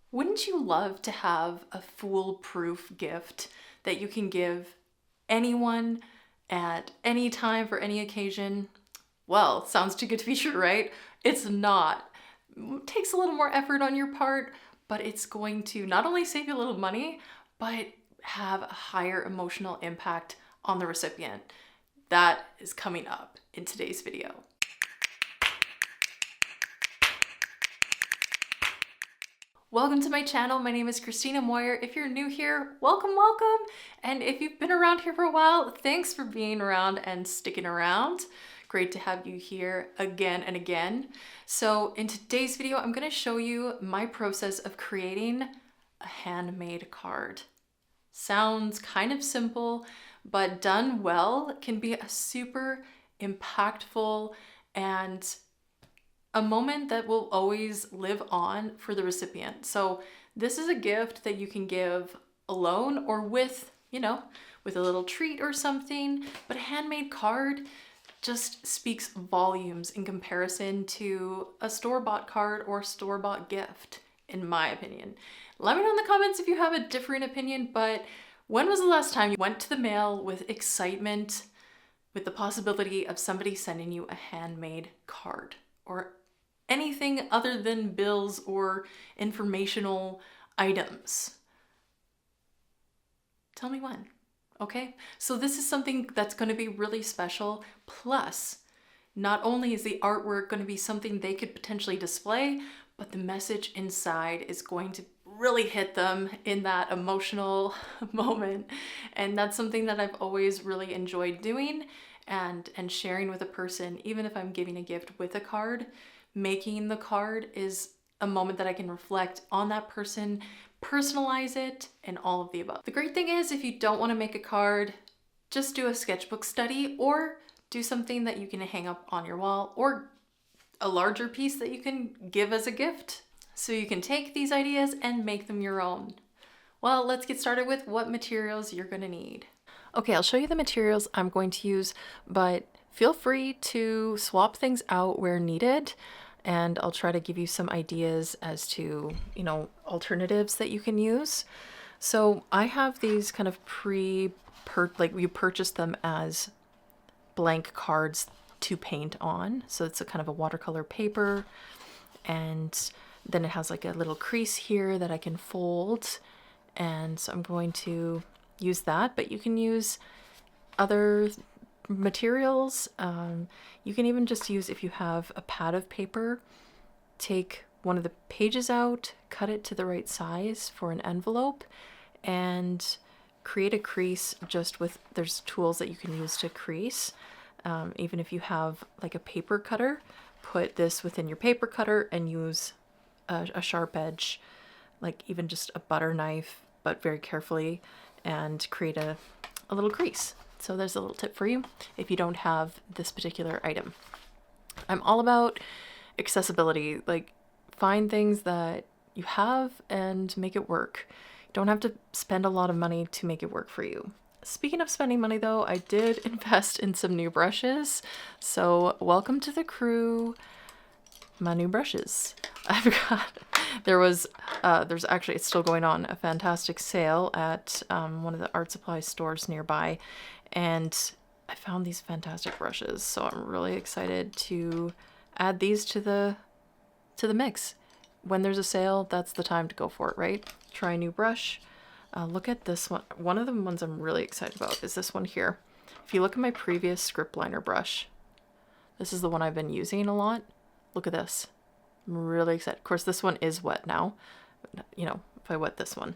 Wouldn't you love to have a foolproof gift that you can give anyone at any time for any occasion? Well, sounds too good to be true, right? It's not. It takes a little more effort on your part, but it's going to not only save you a little money, but have a higher emotional impact on the recipient. That is coming up in today's video. Welcome to my channel. My name is Kristina Moyer. If you're new here, welcome, welcome. And if you've been around here for a while, thanks for being around and sticking around. Great to have you here again and again. So in today's video, I'm going to show you my process of creating a handmade card. Sounds kind of simple, but done well can be a super impactful and a moment that will always live on for the recipient. So this is a gift that you can give alone or with, with a little treat or something, but a handmade card just speaks volumes in comparison to a store-bought card or store-bought gift, in my opinion. Let me know in the comments if you have a different opinion, but when was the last time you went to the mail with excitement, with the possibility of somebody sending you a handmade card or anything other than bills or informational items? Tell me when, okay? So this is something that's going to be really special. Plus, not only is the artwork going to be something they could potentially display, but the message inside is going to really hit them in that emotional moment. And that's something that I've always really enjoyed doing and sharing with a person, even if I'm giving a gift with a card. Making the card is a moment that I can reflect on that person, personalize it, and all of the above. The great thing is, if you don't want to make a card, just do a sketchbook study or do something that you can hang up on your wall or a larger piece that you can give as a gift. So you can take these ideas and make them your own. Well, let's get started with what materials you're going to need. Okay, I'll show you the materials I'm going to use, but feel free to swap things out where needed. And I'll try to give you some ideas as to, alternatives that you can use. So I have these kind of like you purchase them as blank cards to paint on. So it's a kind of a watercolor paper. And then it has like a little crease here that I can fold. And so I'm going to use that, but you can use other materials. You can even just use, if you have a pad of paper, take one of the pages out, cut it to the right size for an envelope, and create a crease just with, there's tools that you can use to crease. Even if you have like a paper cutter, put this within your paper cutter and use a sharp edge, like even just a butter knife, but very carefully, and create a little crease. So there's a little tip for you if you don't have this particular item. I'm all about accessibility, like find things that you have and make it work. You don't have to spend a lot of money to make it work for you. Speaking of spending money though, I did invest in some new brushes. So welcome to the crew, my new brushes. There's actually, it's still going on, a fantastic sale at one of the art supply stores nearby. And I found these fantastic brushes, so I'm really excited to add these to the mix. When there's a sale, that's the time to go for it, right? Try a new brush. Look at this one. One of the ones I'm really excited about is this one here. If you look at my previous script liner brush, this is the one I've been using a lot. Look at this. I'm really excited. Of course, this one is wet now. If I wet this one,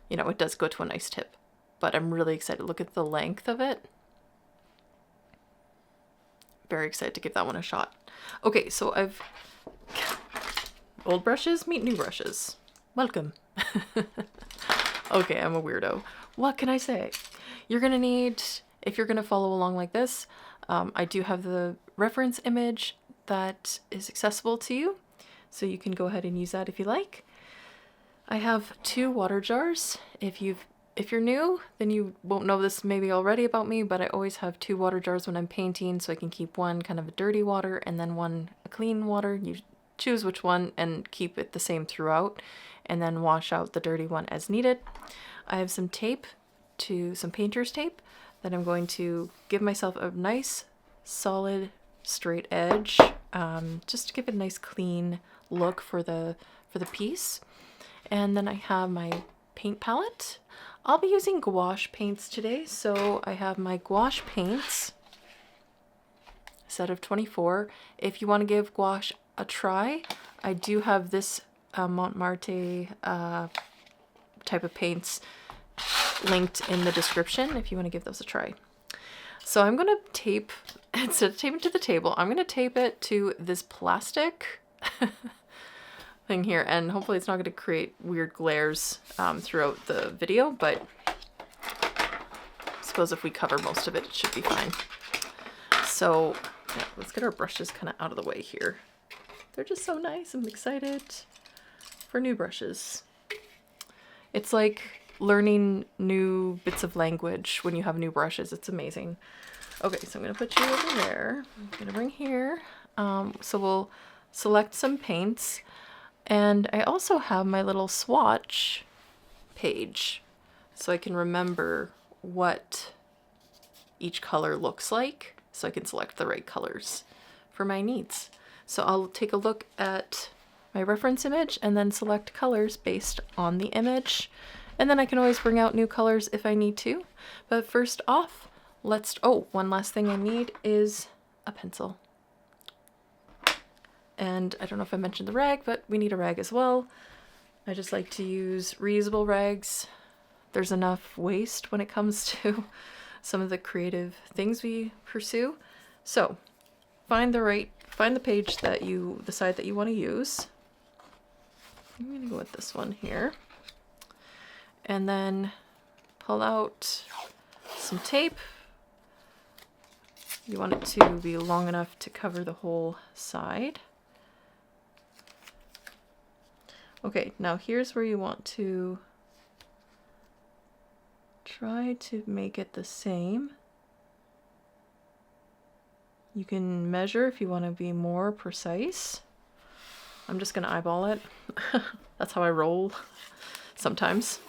it does go to a nice tip. But I'm really excited. Look at the length of it. Very excited to give that one a shot. Okay, so I've old brushes meet new brushes. Welcome. Okay, I'm a weirdo. What can I say? You're gonna need, if you're gonna follow along like this, I do have the reference image that is accessible to you, so you can go ahead and use that if you like. I have 2 water jars. If you're new, then you won't know this maybe already about me, but I always have 2 water jars when I'm painting, so I can keep one kind of a dirty water and then one a clean water. choose which one and keep it the same throughout, and then wash out the dirty one as needed. I have some tape, some painter's tape, that I'm going to give myself a nice solid straight edge, just to give it a nice clean look for the piece. And then I have my paint palette. I'll be using gouache paints today, so I have my gouache paints, a set of 24. If you want to give gouache a try, I do have this Montmartre type of paints linked in the description if you want to give those a try. So I'm going to tape, instead of taping to the table, I'm going to tape it to this plastic thing here, and hopefully it's not going to create weird glares throughout the video, but I suppose if we cover most of it, it should be fine. So yeah, let's get our brushes kind of out of the way here. They're just so nice. I'm excited for new brushes. It's like learning new bits of language when you have new brushes. It's amazing. Okay, so I'm going to put you over there. I'm going to bring here. So we'll select some paints. And I also have my little swatch page, so I can remember what each color looks like, so I can select the right colors for my needs. So I'll take a look at my reference image and then select colors based on the image. And then I can always bring out new colors if I need to. But first off, one last thing I need is a pencil. And I don't know if I mentioned the rag, but we need a rag as well. I just like to use reusable rags. There's enough waste when it comes to some of the creative things we pursue. So find the page that you decide that you want to use. I'm going to go with this one here. And then pull out some tape. You want it to be long enough to cover the whole side. Okay, now here's where you want to try to make it the same. You can measure if you want to be more precise. I'm just going to eyeball it. That's how I roll sometimes.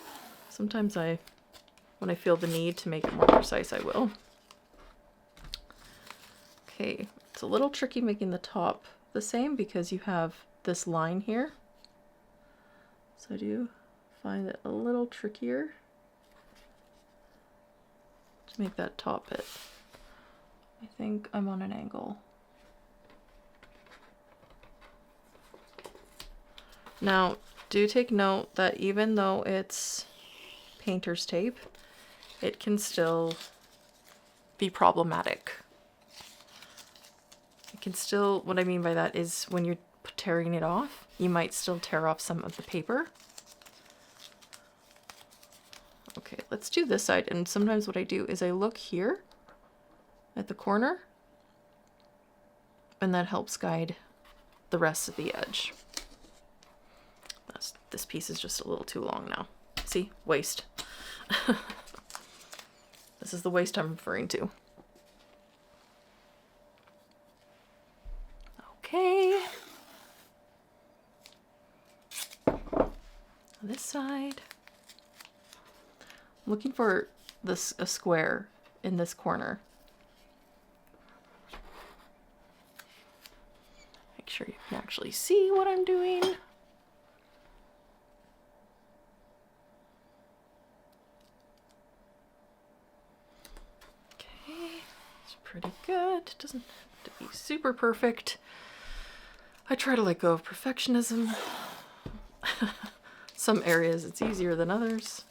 Sometimes when I feel the need to make it more precise, I will. Okay, it's a little tricky making the top the same because you have this line here. So I do find it a little trickier to make that top bit. I think I'm on an angle. Now, do take note that even though it's painter's tape, it can still be problematic. It can still, what I mean by that is when you're tearing it off, you might still tear off some of the paper. Okay, let's do this side. And sometimes what I do is I look here at the corner, and that helps guide the rest of the edge. This piece is just a little too long now. See? Waste. This is the waste I'm referring to. Okay. This side. I'm looking for a square in this corner. Make sure you can actually see what I'm doing. Pretty good. It doesn't have to be super perfect. I try to let go of perfectionism. Some areas it's easier than others.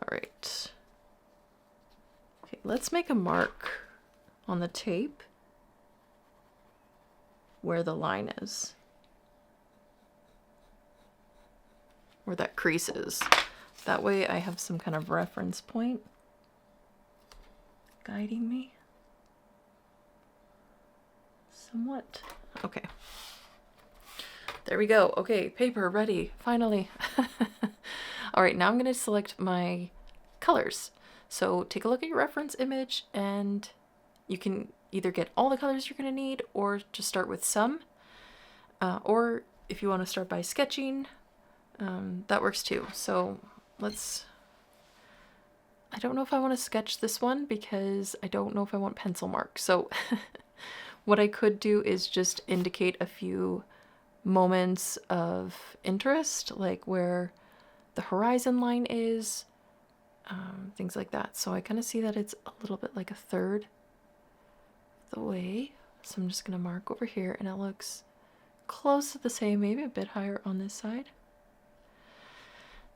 All right. Okay, let's make a mark on the tape where the line is, where that crease is. That way I have some kind of reference point guiding me. Somewhat. Okay. There we go. Okay, paper ready, finally. All right, now I'm going to select my colors. So take a look at your reference image and you can either get all the colors you're going to need or just start with some. Or if you want to start by sketching, that works too. So I don't know if I want to sketch this one because I don't know if I want pencil marks. So what I could do is just indicate a few moments of interest, like where the horizon line is, things like that. So I kind of see that it's a little bit like a third of the way. So I'm just going to mark over here, and it looks close to the same, maybe a bit higher on this side.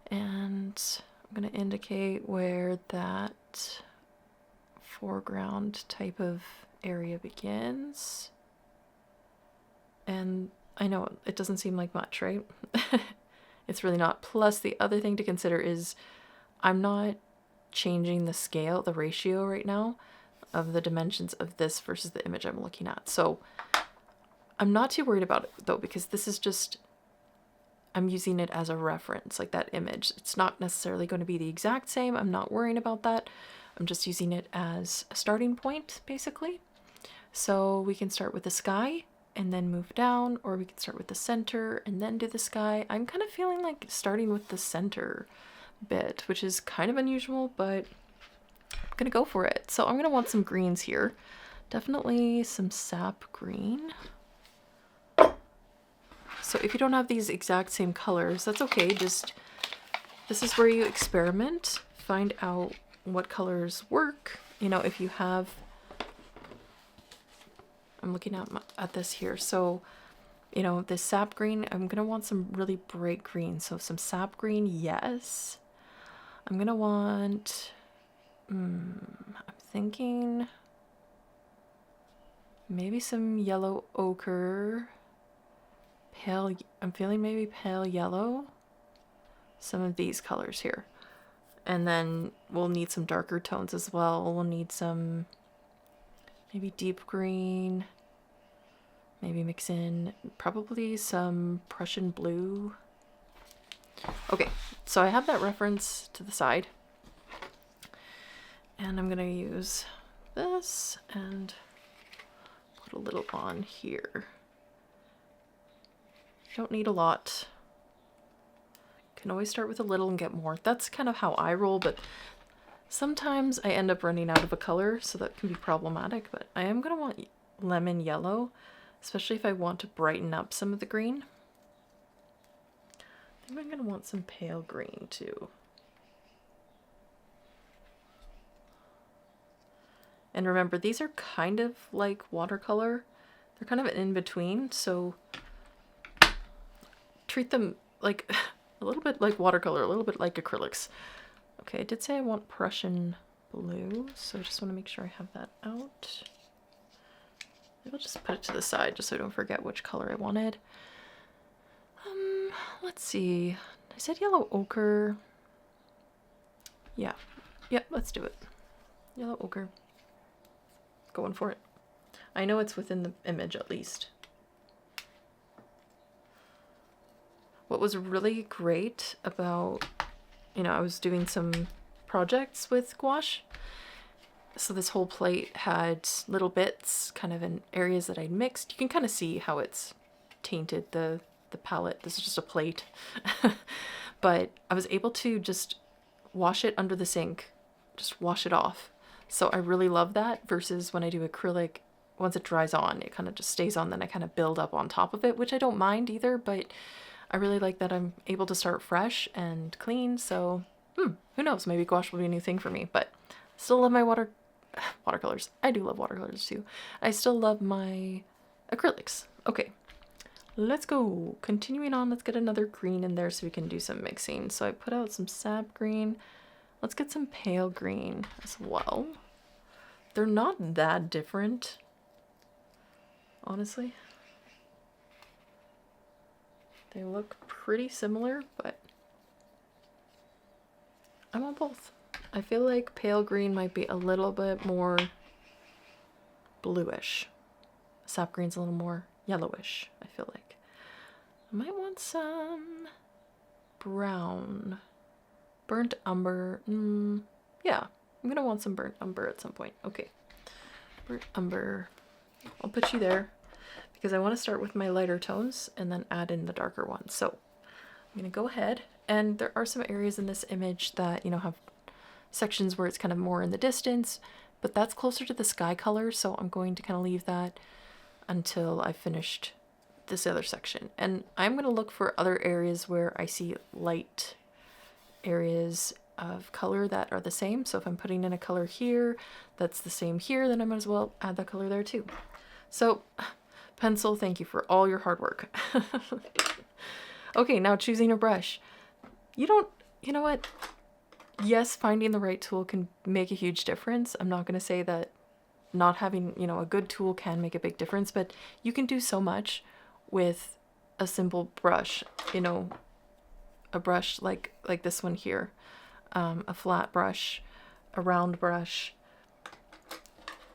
And I'm going to indicate where that foreground type of area begins. And I know it doesn't seem like much, right? It's really not. Plus, the other thing to consider is I'm not changing the scale, the ratio right now of the dimensions of this versus the image I'm looking at. So I'm not too worried about it though, because this is just, I'm using it as a reference, like that image. It's not necessarily going to be the exact same. I'm not worrying about that. I'm just using it as a starting point, basically. So we can start with the sky and then move down, or we can start with the center and then do the sky. I'm kind of feeling like starting with the center bit, which is kind of unusual, but I'm gonna go for it. So I'm gonna want some greens here. Definitely some sap green. So if you don't have these exact same colors, that's okay. Just, this is where you experiment, find out what colors work. You know, if you have, I'm looking at this here. So, you know, this sap green, I'm gonna want some really bright green. So some sap green, yes. I'm gonna want, I'm thinking maybe some yellow ochre, pale, I'm feeling maybe pale yellow, some of these colors here. And then we'll need some darker tones as well. We'll need some maybe deep green, maybe mix in probably some Prussian blue. Okay, so I have that reference to the side, and I'm gonna use this and put a little on here. Don't need a lot. Can always start with a little and get more. That's kind of how I roll, but sometimes I end up running out of a color, so that can be problematic. But I am gonna want lemon yellow, especially if I want to brighten up some of the green. I think I'm gonna want some pale green too. And remember, these are kind of like watercolor. They're kind of an in-between, so treat them like a little bit like watercolor, a little bit like acrylics. Okay, I did say I want Prussian blue, so I just want to make sure I have that out. Maybe I'll just put it to the side just so I don't forget which color I wanted. Let's see. I said yellow ochre. Yeah. Yep, let's do it. Yellow ochre. Going for it. I know it's within the image at least. What was really great about, you know, I was doing some projects with gouache. So this whole plate had little bits kind of in areas that I'd mixed. You can kind of see how it's tainted the palette. This is just a plate. But I was able to just wash it under the sink, just wash it off. So I really love that versus when I do acrylic, once it dries on, it kind of just stays on, then I kind of build up on top of it, which I don't mind either, but I really like that I'm able to start fresh and clean. So who knows, maybe gouache will be a new thing for me, but still love my watercolors. I do love watercolors too. I still love my acrylics. Okay, let's go. Continuing on, let's get another green in there so we can do some mixing. So I put out some sap green. Let's get some pale green as well. They're not that different, honestly. They look pretty similar, but I want both. I feel like pale green might be a little bit more bluish. Sap green's a little more yellowish, I feel like. I might want some brown. Burnt umber. Yeah, I'm gonna want some burnt umber at some point. Okay. Burnt umber. I'll put you there because I want to start with my lighter tones and then add in the darker ones. So I'm going to go ahead, and there are some areas in this image that, you know, have sections where it's kind of more in the distance, but that's closer to the sky color, so I'm going to kind of leave that until I've finished this other section. And I'm going to look for other areas where I see light areas of color that are the same. So if I'm putting in a color here that's the same here, then I might as well add that color there too. So pencil, thank you for all your hard work. Okay, now choosing a brush. You know what? Yes, finding the right tool can make a huge difference. I'm not going to say that not having, you know, a good tool can make a big difference, but you can do so much with a simple brush, you know, a brush like this one here, a flat brush, a round brush,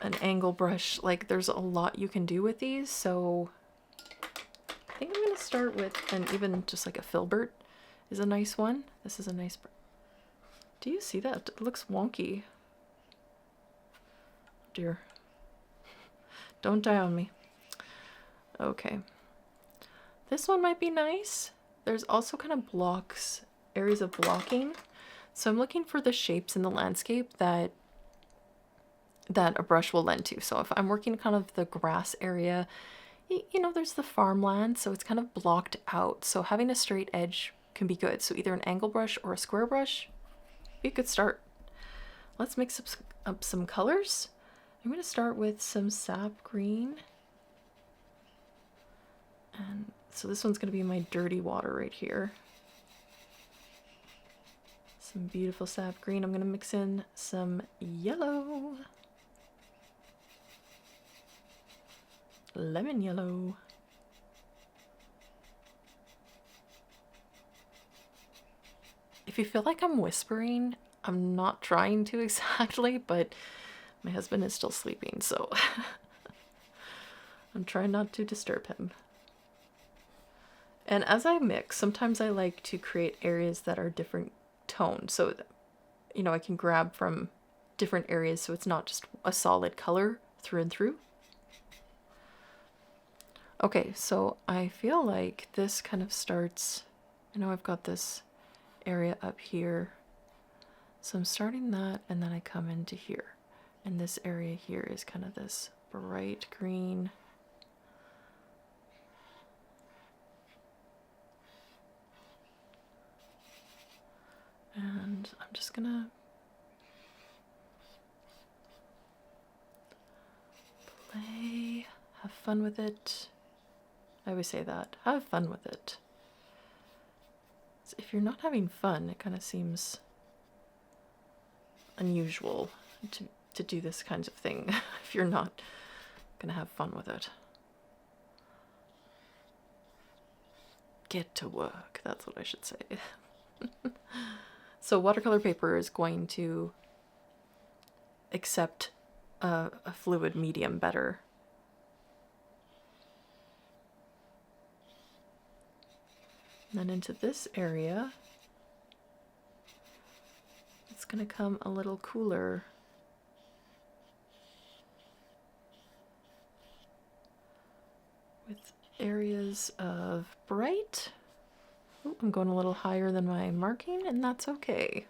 an angle brush. Like, there's a lot you can do with these. So I think I'm going to start with, and even just like a filbert is a nice one. This is a nice brush. Do you see that? It looks wonky. Dear. Don't die on me. Okay. This one might be nice. There's also kind of blocks, areas of blocking. So I'm looking for the shapes in the landscape that a brush will lend to. So if I'm working kind of the grass area, you know, there's the farmland, so it's kind of blocked out. So having a straight edge can be good. So either an angle brush or a square brush, be a good start. Let's mix up some colors. I'm going to start with some sap green. And so this one's going to be my dirty water right here. Some beautiful sap green. I'm going to mix in some yellow. Lemon yellow. If you feel like I'm whispering, I'm not trying to exactly, but my husband is still sleeping, so I'm trying not to disturb him. And as I mix, sometimes I like to create areas that are different toned, so that, you know, I can grab from different areas so it's not just a solid color through and through. Okay, so I feel like this kind of starts, I know I've got this area up here, so I'm starting that, and then I come into here. And this area here is kind of this bright green. And I'm just gonna play, have fun with it. I always say that, have fun with it. So if you're not having fun, it kind of seems unusual to do this kind of thing if you're not gonna have fun with it. Get to work, that's what I should say. So watercolor paper is going to accept a fluid medium better. And then into this area, it's going to come a little cooler. With areas of bright. Ooh, I'm going a little higher than my marking, and that's okay.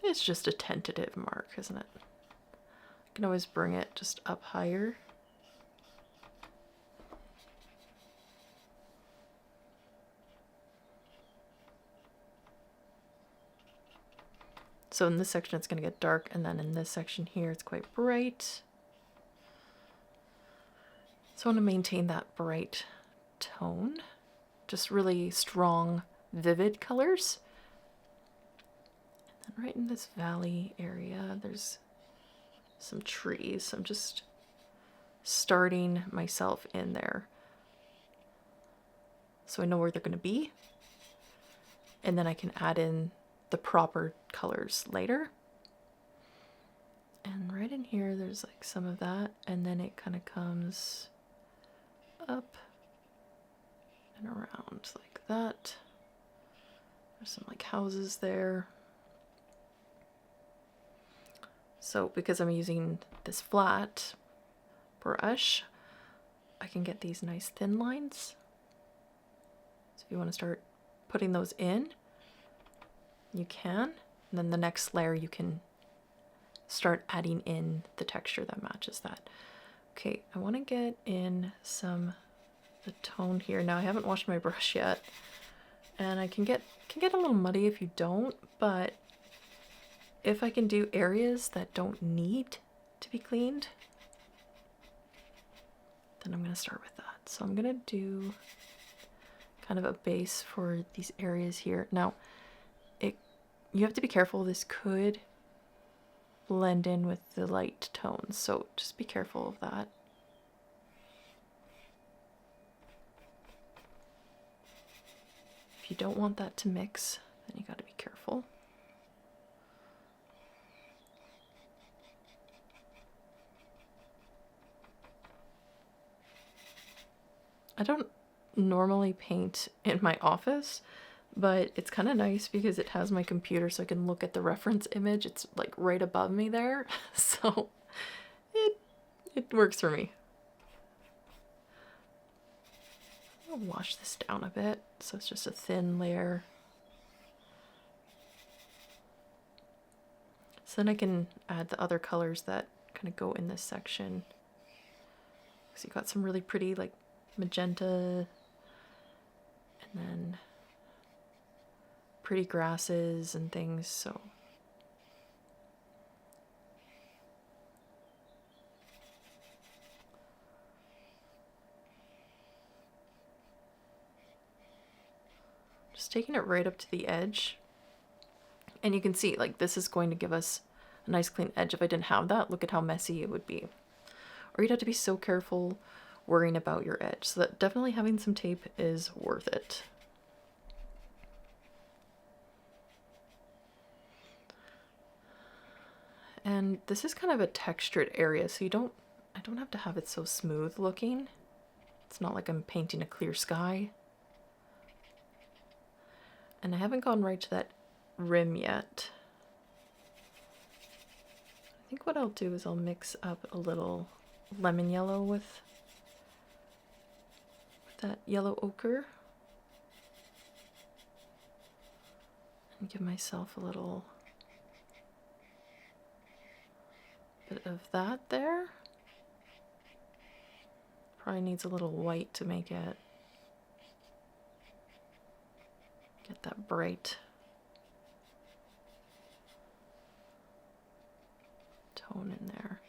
It's just a tentative mark, isn't it? I can always bring it just up higher. So in this section it's going to get dark, and then in this section here it's quite bright. So I want to maintain that bright tone. Just really strong, vivid colors. And then right in this valley area, there's some trees. So I'm just starting myself in there, so I know where they're going to be. And then I can add in the proper colors later. And right in here, there's like some of that. And then it kind of comes up and around like that. There's some like houses there. So because I'm using this flat brush, I can get these nice thin lines. So if you want to start putting those in, you can. And then the next layer you can start adding in the texture that matches that. Okay, I want to get in the tone here. Now I haven't washed my brush yet, and I can get a little muddy if you don't, but if I can do areas that don't need to be cleaned, then I'm going to start with that. So I'm going to do kind of a base for these areas here. Now, you have to be careful. This could blend in with the light tones, so just be careful of that. If you don't want that to mix, then you got to be careful. I don't normally paint in my office, but it's kind of nice because it has my computer so I can look at the reference image. It's like right above me there, so it works for me. I'll wash this down a bit so it's just a thin layer. So then I can add the other colors that kind of go in this section. So you got some really pretty like magenta, and then pretty grasses and things, so just taking it right up to the edge. And you can see like this is going to give us a nice clean edge. If I didn't have that, look at how messy it would be. Or you'd have to be so careful worrying about your edge. So that definitely having some tape is worth it. And this is kind of a textured area, so I don't have to have it so smooth looking. It's not like I'm painting a clear sky. And I haven't gone right to that rim yet. I think what I'll do is I'll mix up a little lemon yellow with that yellow ochre. And give myself a little bit of that there. Probably needs a little white to make it get that bright tone in there.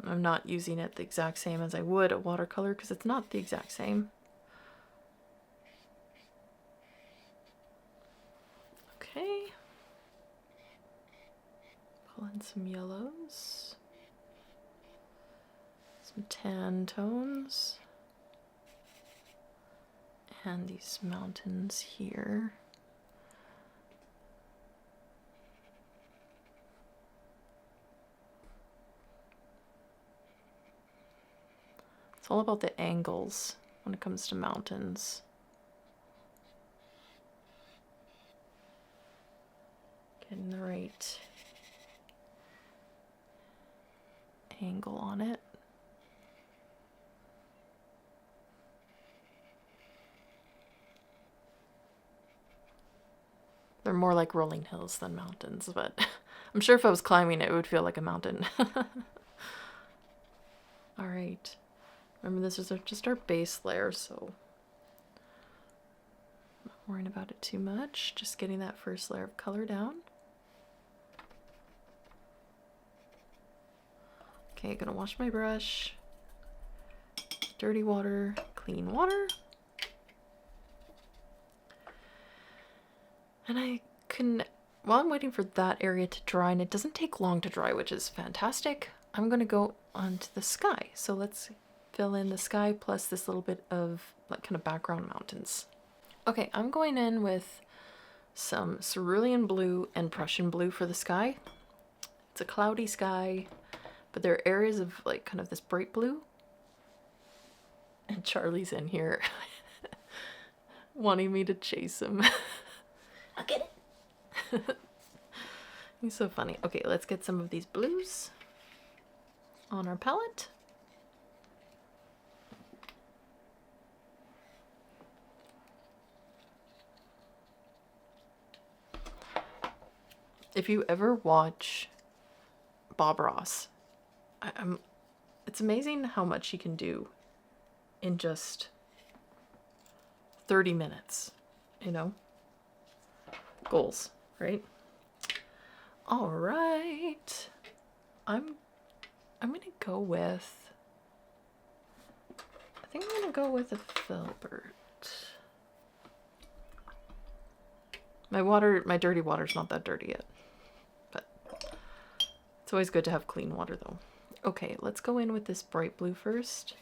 I'm not using it the exact same as I would a watercolor because it's not the exact same. Okay. Pull in some yellows. Some tan tones. And these mountains here. It's all about the angles when it comes to mountains. Getting the right angle on it. They're more like rolling hills than mountains, but I'm sure if I was climbing it would feel like a mountain. All right. Remember, this is just our base layer, so I'm not worrying about it too much. Just getting that first layer of color down. Okay, gonna wash my brush. Dirty water, clean water. And I can, while I'm waiting for that area to dry, and it doesn't take long to dry, which is fantastic, I'm gonna go onto the sky. So let's fill in the sky plus this little bit of like kind of background mountains. Okay, I'm going in with some cerulean blue and Prussian blue for the sky. It's a cloudy sky, but there are areas of like kind of this bright blue. And Charlie's in here wanting me to chase him. I'll get it. He's so funny. Okay, let's get some of these blues on our palette. If you ever watch Bob Ross, it's amazing how much he can do in just 30 minutes, you know? Goals, right? All right. I'm gonna go with, I think I'm gonna go with a filbert. My dirty water's not that dirty yet, but it's always good to have clean water though. Okay, let's go in with this bright blue first.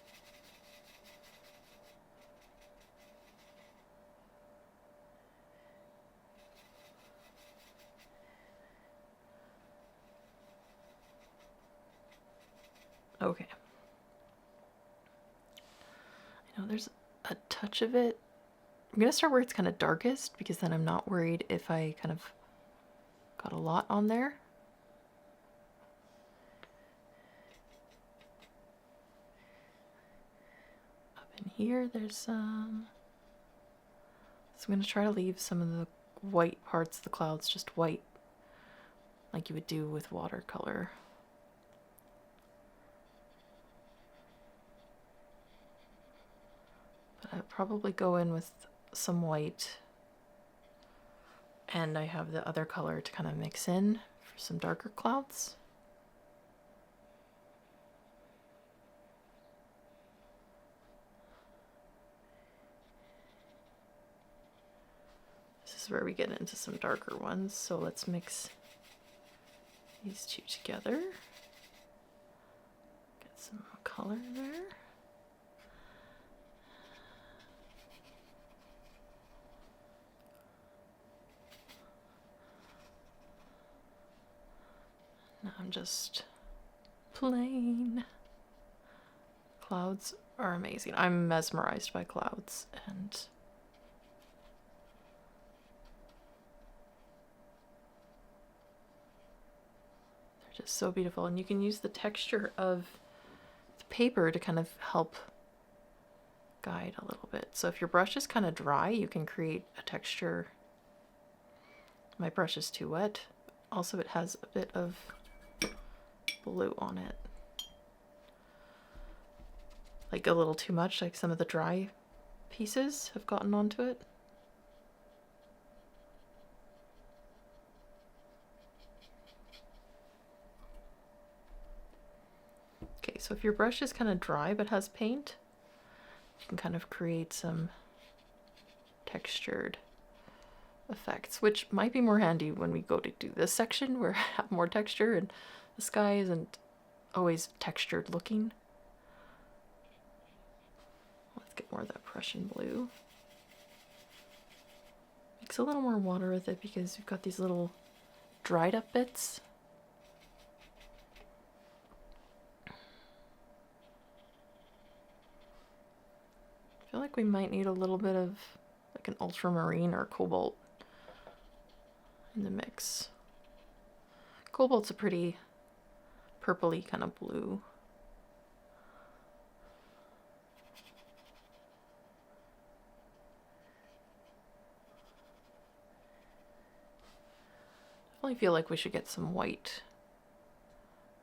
Okay. I know there's a touch of it. I'm going to start where it's kind of darkest because then I'm not worried if I kind of got a lot on there. Up in here there's some. So I'm going to try to leave some of the white parts of the clouds just white, like you would do with watercolor. But I'd probably go in with some white, and I have the other color to kind of mix in for some darker clouds. This is where we get into some darker ones, so let's mix these two together. Get some color there. Now I'm just plain. Clouds are amazing. I'm mesmerized by clouds, and they're just so beautiful. And you can use the texture of the paper to kind of help guide a little bit. So if your brush is kind of dry, you can create a texture. My brush is too wet. Also, it has a bit of blue on it. Like a little too much, like some of the dry pieces have gotten onto it. Okay, so if your brush is kind of dry but has paint, you can kind of create some textured effects, which might be more handy when we go to do this section where I have more texture and the sky isn't always textured looking. Let's get more of that Prussian blue. Mix a little more water with it because we've got these little dried up bits. I feel like we might need a little bit of like an ultramarine or cobalt in the mix. Cobalt's a pretty purpley kind of blue. Definitely feel like we should get some white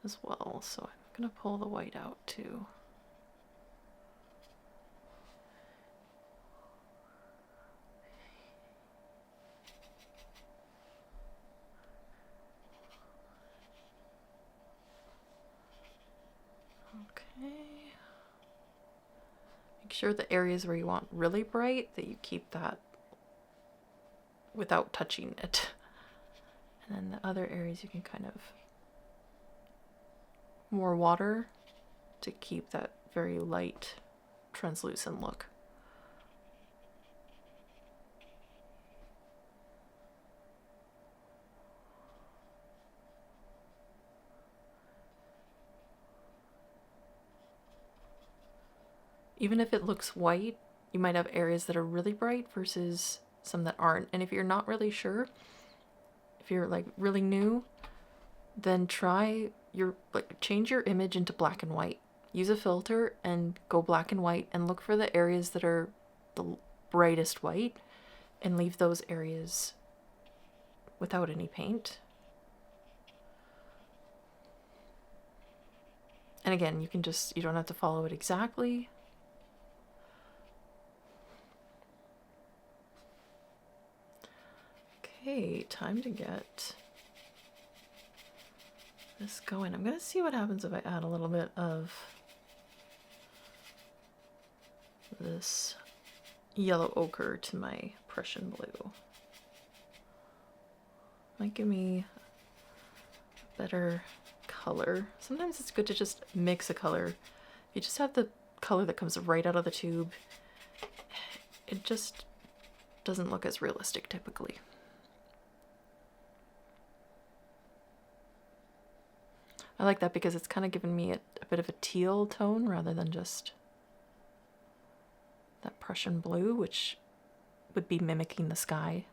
as well, so I'm gonna pull the white out too. Okay. Make sure the areas where you want really bright, that you keep that without touching it. And then the other areas you can kind of more water to keep that very light, translucent look. Even if it looks white, you might have areas that are really bright versus some that aren't. And if you're not really sure, if you're like really new, then change your image into black and white. Use a filter and go black and white and look for the areas that are the brightest white and leave those areas without any paint. And again, you don't have to follow it exactly. Okay, time to get this going. I'm gonna see what happens if I add a little bit of this yellow ochre to my Prussian blue. Might give me a better color. Sometimes it's good to just mix a color. You just have the color that comes right out of the tube. It just doesn't look as realistic typically. I like that because it's kind of giving me a bit of a teal tone rather than just that Prussian blue, which would be mimicking the sky.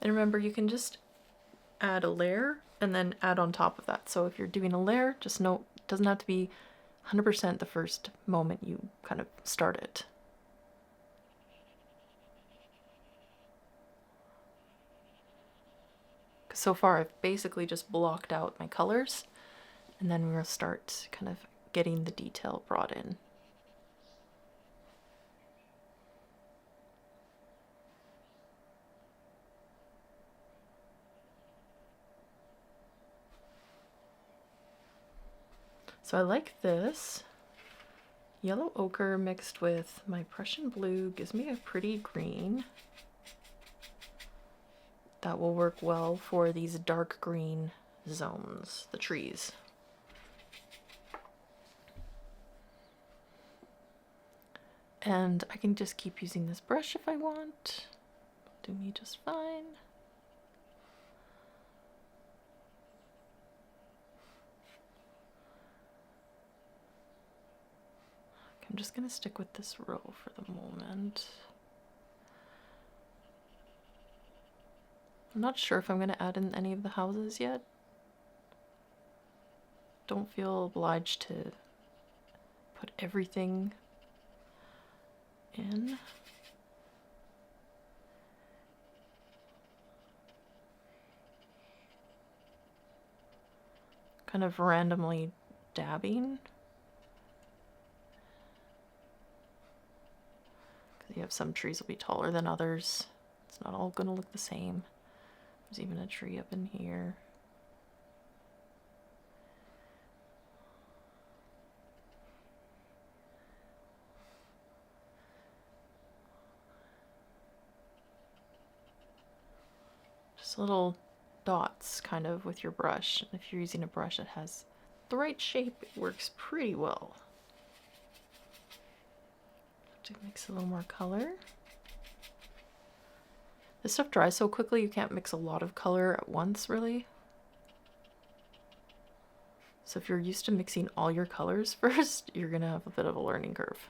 And remember, you can just add a layer and then add on top of that. So if you're doing a layer, just note it doesn't have to be 100% the first moment you kind of start it. Because so far I've basically just blocked out my colors, and then we'll start kind of getting the detail brought in. So I like this. Yellow ochre mixed with my Prussian blue gives me a pretty green. That will work well for these dark green zones, the trees. And I can just keep using this brush if I want. It'll do me just fine. I'm just going to stick with this row for the moment. I'm not sure if I'm going to add in any of the houses yet. Don't feel obliged to put everything in. Kind of randomly dabbing. You have some trees will be taller than others. It's not all going to look the same. There's even a tree up in here. Just little dots kind of with your brush. If you're using a brush that has the right shape, it works pretty well. To mix a little more color. This stuff dries so quickly you can't mix a lot of color at once, really. So if you're used to mixing all your colors first, you're gonna have a bit of a learning curve.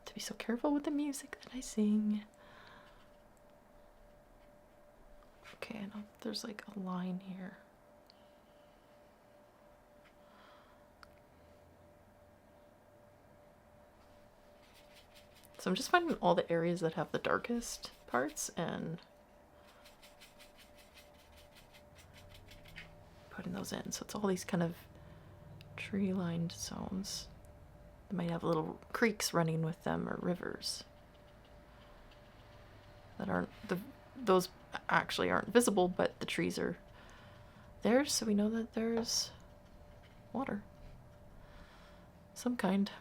To be so careful with the music that I sing. Okay, I know there's like a line here. So I'm just finding all the areas that have the darkest parts and putting those in. So it's all these kind of tree-lined zones. They might have little creeks running with them or rivers that aren't those actually aren't visible, but the trees are there, so we know that there's water, some kind.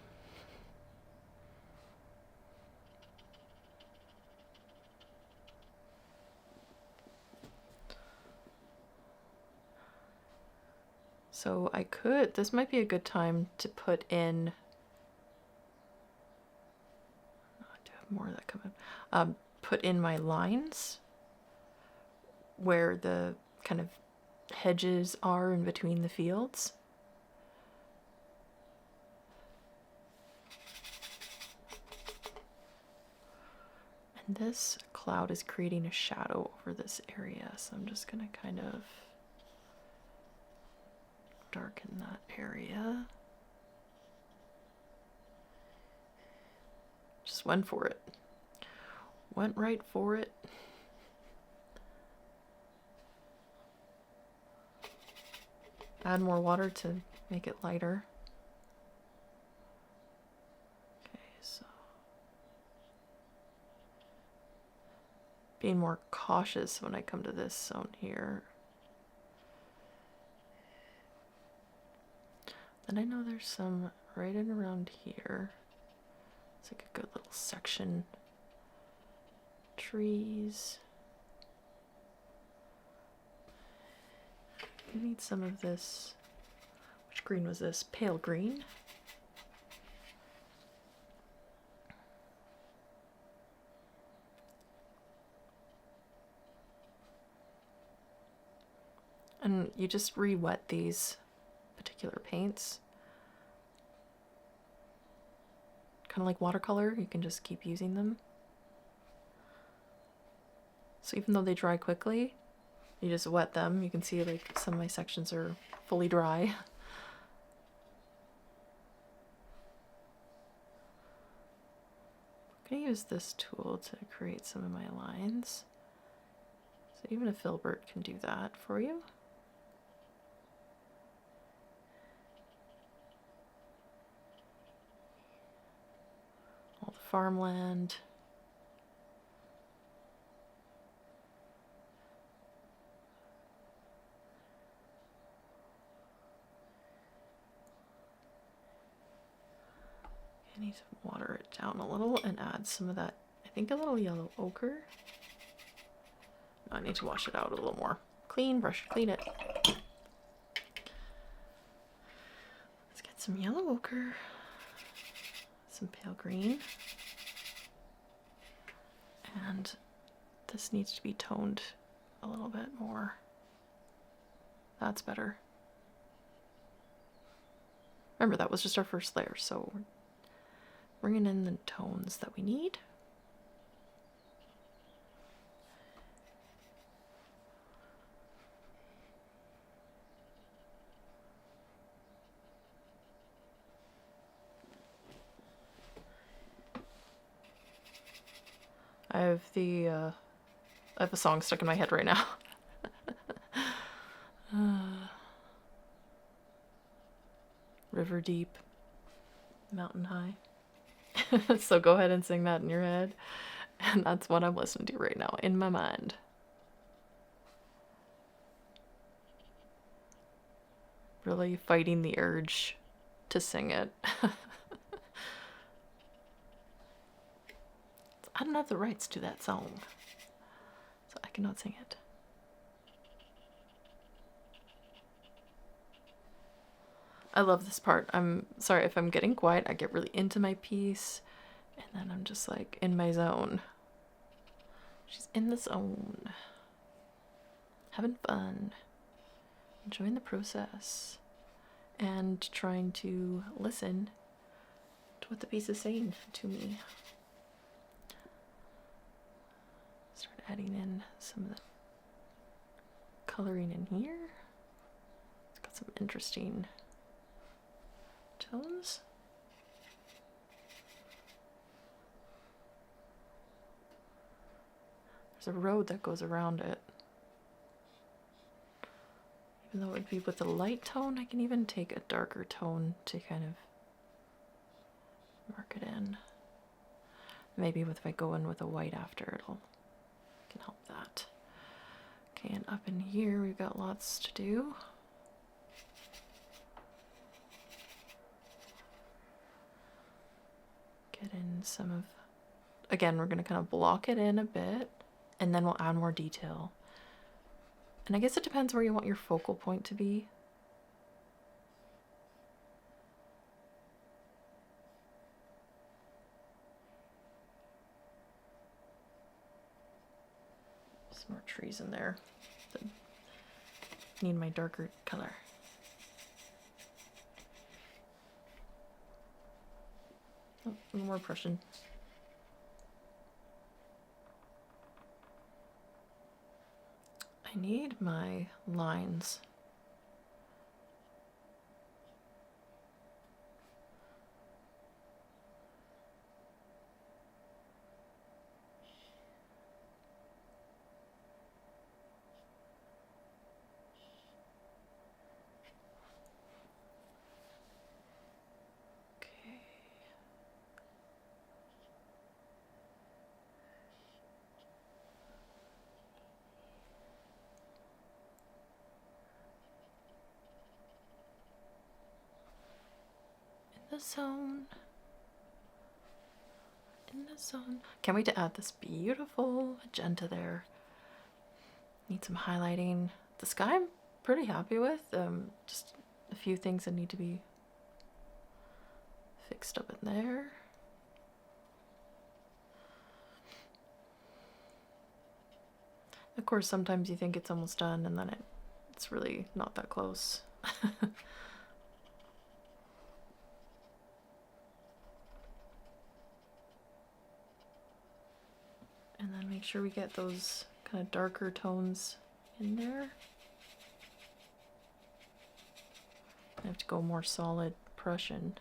So I could, this might be a good time to put in, I do have more that come in, put in my lines where the kind of hedges are in between the fields. And this cloud is creating a shadow over this area, so I'm just going to kind of darken that area. Just went for it. Went right for it. Add more water to make it lighter. Okay, so being more cautious when I come to this zone here. Then I know there's some right in around here. It's like a good little section. Trees. I need some of this. Which green was this? Pale green. And you just re-wet these particular paints. Kind of like watercolor, you can just keep using them. So even though they dry quickly, you just wet them. You can see like some of my sections are fully dry. I'm going to use this tool to create some of my lines. So even a filbert can do that for you. All the farmland. I need to water it down a little and add some of that, I think a little yellow ochre. I need to wash it out a little more. Clean, brush, clean it. Let's get some yellow ochre, some pale green. And this needs to be toned a little bit more. That's better. Remember, that was just our first layer, so we're bringing in the tones that we need. I have a song stuck in my head right now. River deep, mountain high. So go ahead and sing that in your head. And that's what I'm listening to right now in my mind. Really fighting the urge to sing it. I don't have the rights to that song, so I cannot sing it. I love this part. I'm sorry if I'm getting quiet. I get really into my piece, and then I'm just like in my zone. She's in the zone. Having fun. Enjoying the process. And trying to listen to what the piece is saying to me. Start adding in some of the coloring in here. It's got some interesting tones. There's a road that goes around it. Even though it would be with a light tone, I can even take a darker tone to kind of mark it in. Maybe if I go in with a white after, it'll can help that. Okay, and up in here we've got lots to do. Get in some of, again, we're going to kind of block it in a bit, and then we'll add more detail. And I guess it depends where you want your focal point to be. some more trees in there that need my darker color. Oh, a little more Prussian. I need my lines. The zone. In the zone. Can't wait to add this beautiful magenta there. Need some highlighting. The sky I'm pretty happy with. Just a few things that need to be fixed up in there. Of course, sometimes you think it's almost done and then it's really not that close. And then make sure we get those kind of darker tones in there. I have to go more solid Prussian.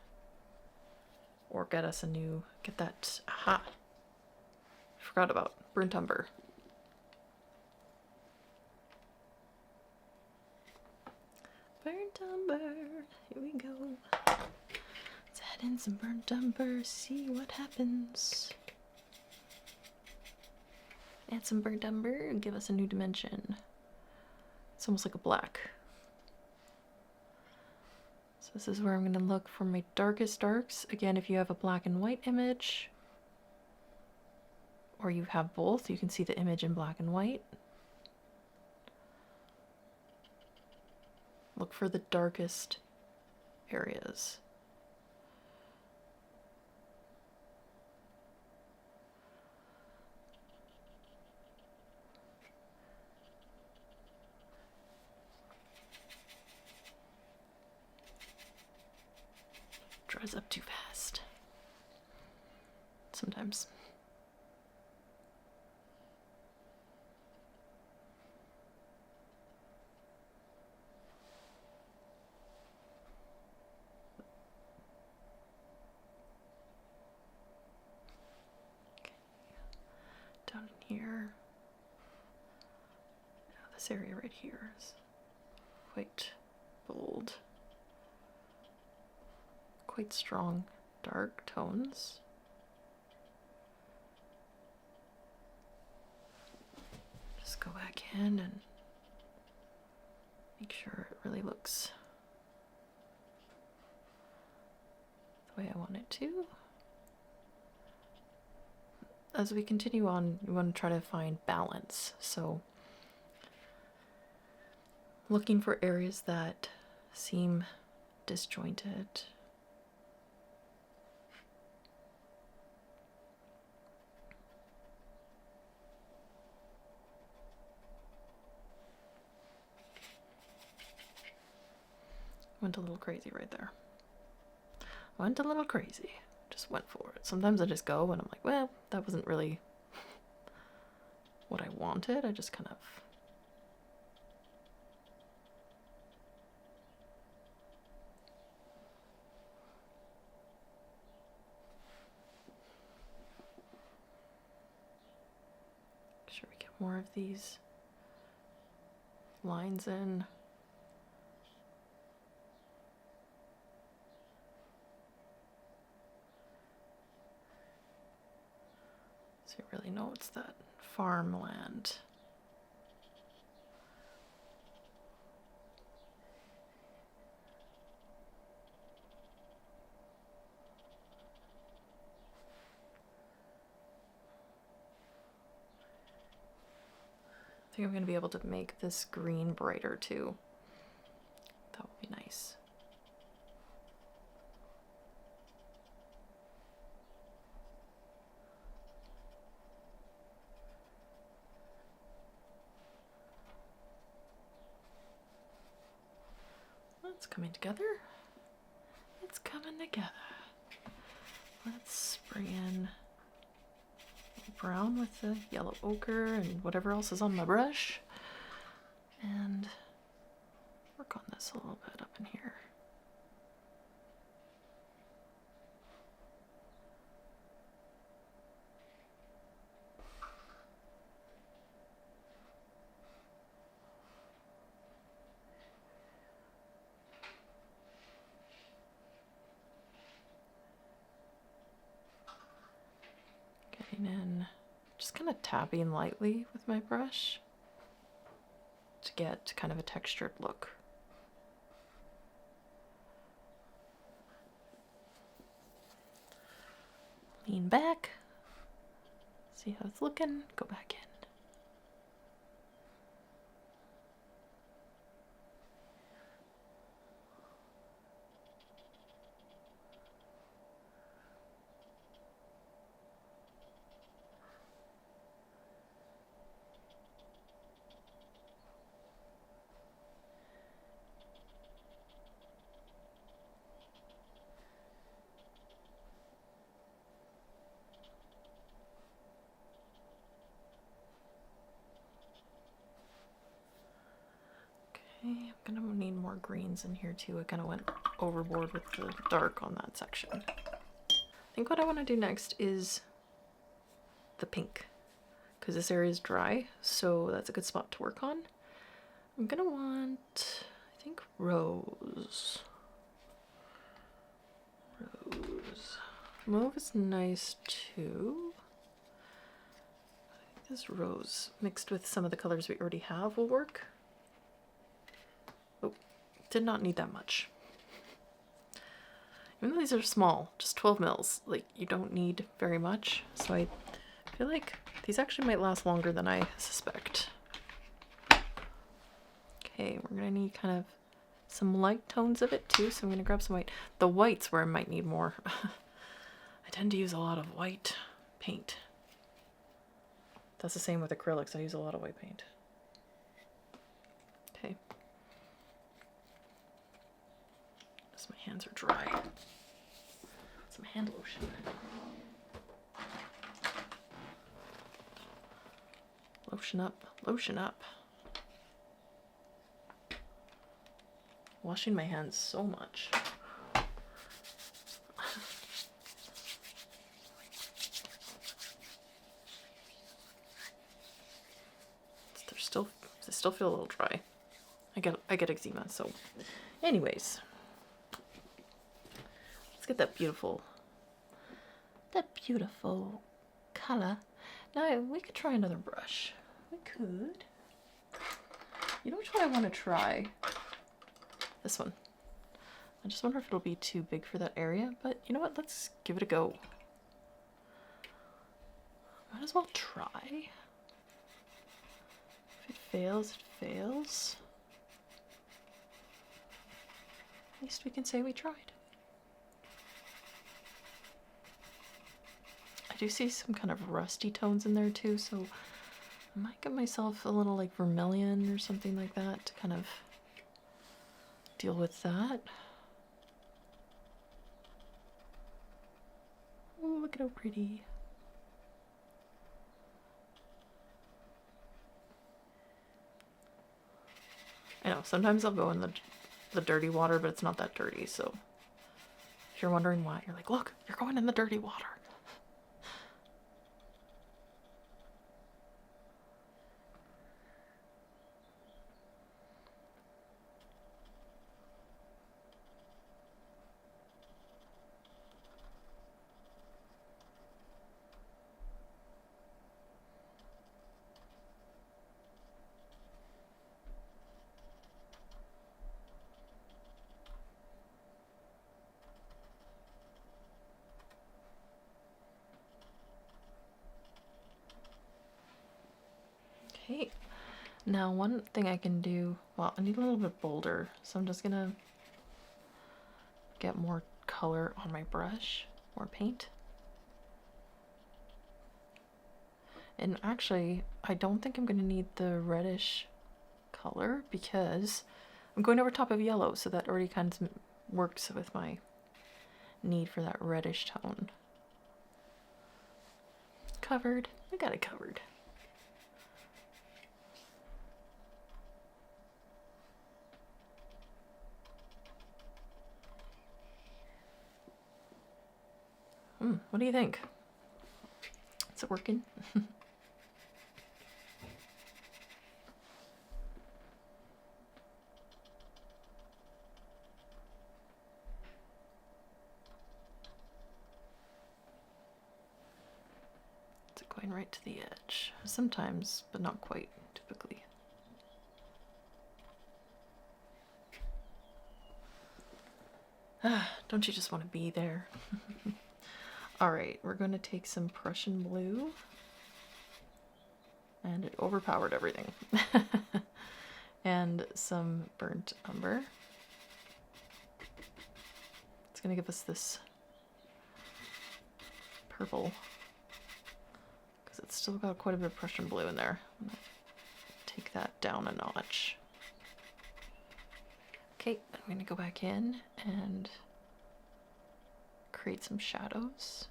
Or get us a new, get that, aha! Forgot about burnt umber. Burnt umber, here we go. Let's add in some burnt umber, see what happens. Add some burnt umber and give us a new dimension. It's almost like a black. So this is where I'm going to look for my darkest darks. Again, if you have a black and white image, or you have both, you can see the image in black and white. Look for the darkest areas. Dries up too fast. Sometimes. Okay. Down in here. Now this area right here is quite bold. Quite strong dark tones. Just go back in and make sure it really looks the way I want it to. As we continue on, we want to try to find balance. So looking for areas that seem disjointed. Went a little crazy right there. Went a little crazy. Just went for it. Sometimes I just go and I'm like, well, that wasn't really what I wanted. I just kind of make sure we get more of these lines in. So you really know it's that farmland. I think I'm going to be able to make this green brighter too. That would be nice. it's coming together. It's coming together. Let's spray in brown with the yellow ochre and whatever else is on my brush. And work on this a little bit up in here. Getting in, just kind of tapping lightly with my brush to get kind of a textured look. Lean back, see how it's looking, go back in. I'm gonna need more greens in here too. I kind of went overboard with the dark on that section. I think what I want to do next is the pink, because this area is dry, so that's a good spot to work on. I'm gonna want, I think, rose. Mauve is nice too. I think this rose mixed with some of the colors we already have will work. Did not need that much. Even though these are small, just 12 mils, like you don't need very much. So I feel like these actually might last longer than I suspect. Okay, we're gonna need kind of some light tones of it too, so I'm gonna grab some white. The white's where I might need more. I tend to use a lot of white paint. That's the same with acrylics, I use a lot of white paint. Okay. My hands are dry. Some hand lotion. Lotion up, lotion up. Washing my hands so much. They still feel a little dry. I get eczema, so anyways. Get that beautiful color. Now we could try another brush. We could. You know which one I want to try? This one. I just wonder if it'll be too big for that area, but you know what? Let's give it a go. Might as well try. If it fails, it fails. At least we can say we tried. I do see some kind of rusty tones in there too, so I might get myself a little like vermilion or something like that to kind of deal with that. Oh, look at how pretty. I know, sometimes I'll go in the dirty water, but it's not that dirty, so if you're wondering why, you're like, look, you're going in the dirty water. Okay, now one thing I can do, well, I need a little bit bolder, so I'm just gonna get more color on my brush, more paint. And actually, I don't think I'm gonna need the reddish color because I'm going over top of yellow, so that already kind of works with my need for that reddish tone. Covered. I got it covered. What do you think? Is it working? Is it going right to the edge? Sometimes, but not quite, typically. Don't you just want to be there? Alright, we're going to take some Prussian blue. And it overpowered everything. And some burnt umber. It's going to give us this purple. Because it's still got quite a bit of Prussian blue in there. I'm going to take that down a notch. Okay, I'm going to go back in and create some shadows.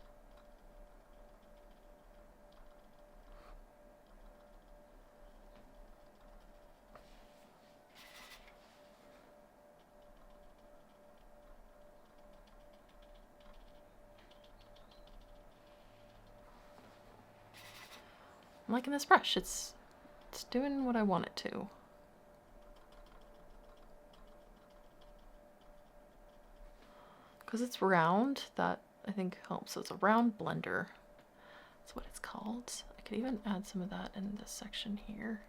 I'm liking this brush. It's doing what I want it to. Because it's round, that I think helps. So it's a round blender. That's what it's called. I could even add some of that in this section here.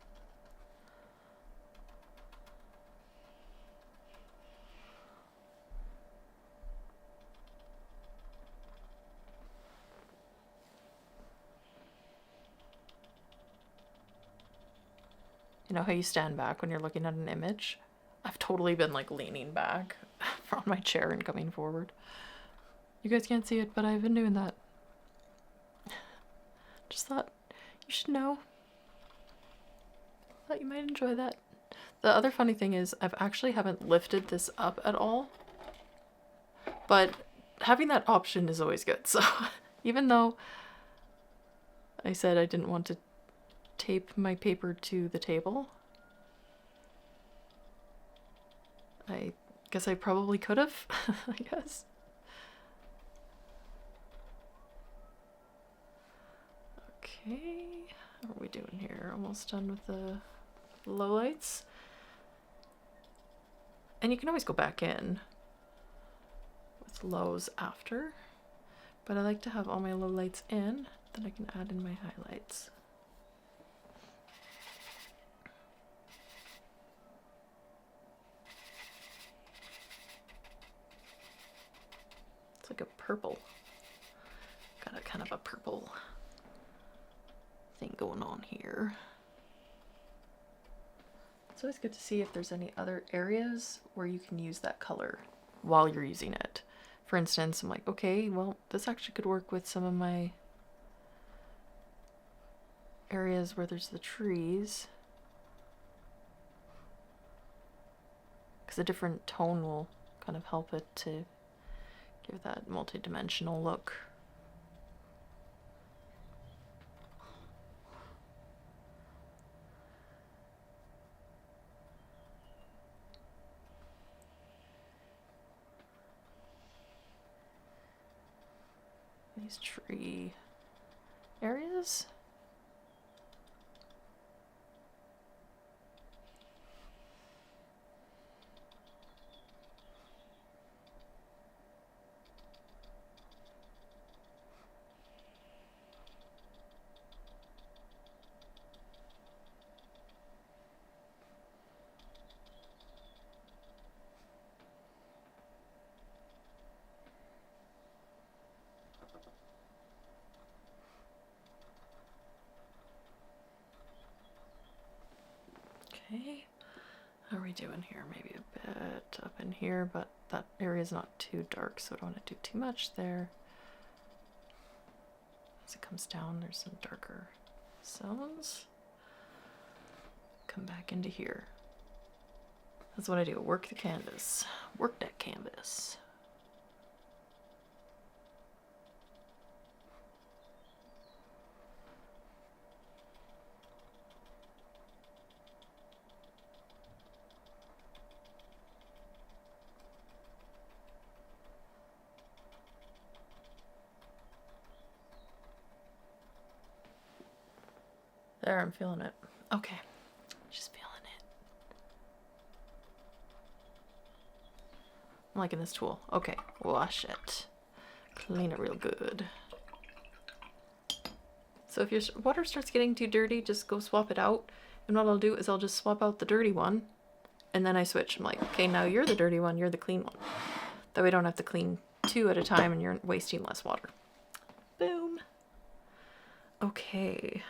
You know how you stand back when you're looking at an image? I've totally been like leaning back from my chair and coming forward. You guys can't see it, but I've been doing that. Just thought you should know. Thought you might enjoy that. The other funny thing is I've actually haven't lifted this up at all. But having that option is always good. So even though I said I didn't want to tape my paper to the table, I guess I probably could have, I guess. Okay, how are we doing here? Almost done with the lowlights. And you can always go back in with lows after, but I like to have all my lowlights in, then I can add in my highlights. It's like a purple. Got a kind of a purple thing going on here. It's always good to see if there's any other areas where you can use that color while you're using it. For instance, I'm like, okay, well, this actually could work with some of my areas where there's the trees. Because a different tone will kind of help it to give that multi-dimensional look. These tree areas. Okay, how are we doing here? Maybe a bit up in here, but that area is not too dark, so I don't want to do too much there. As it comes down, there's some darker zones. Come back into here. That's what I do. Work the canvas. Work that canvas. There, I'm feeling it. Okay. Just feeling it. I'm liking this tool. Okay, wash it. Clean it real good. So if your water starts getting too dirty, just go swap it out. And what I'll do is I'll just swap out the dirty one. And then I switch. I'm like, okay, now you're the dirty one, you're the clean one. That way I don't have to clean 2 at a time and you're wasting less water. Boom. Okay.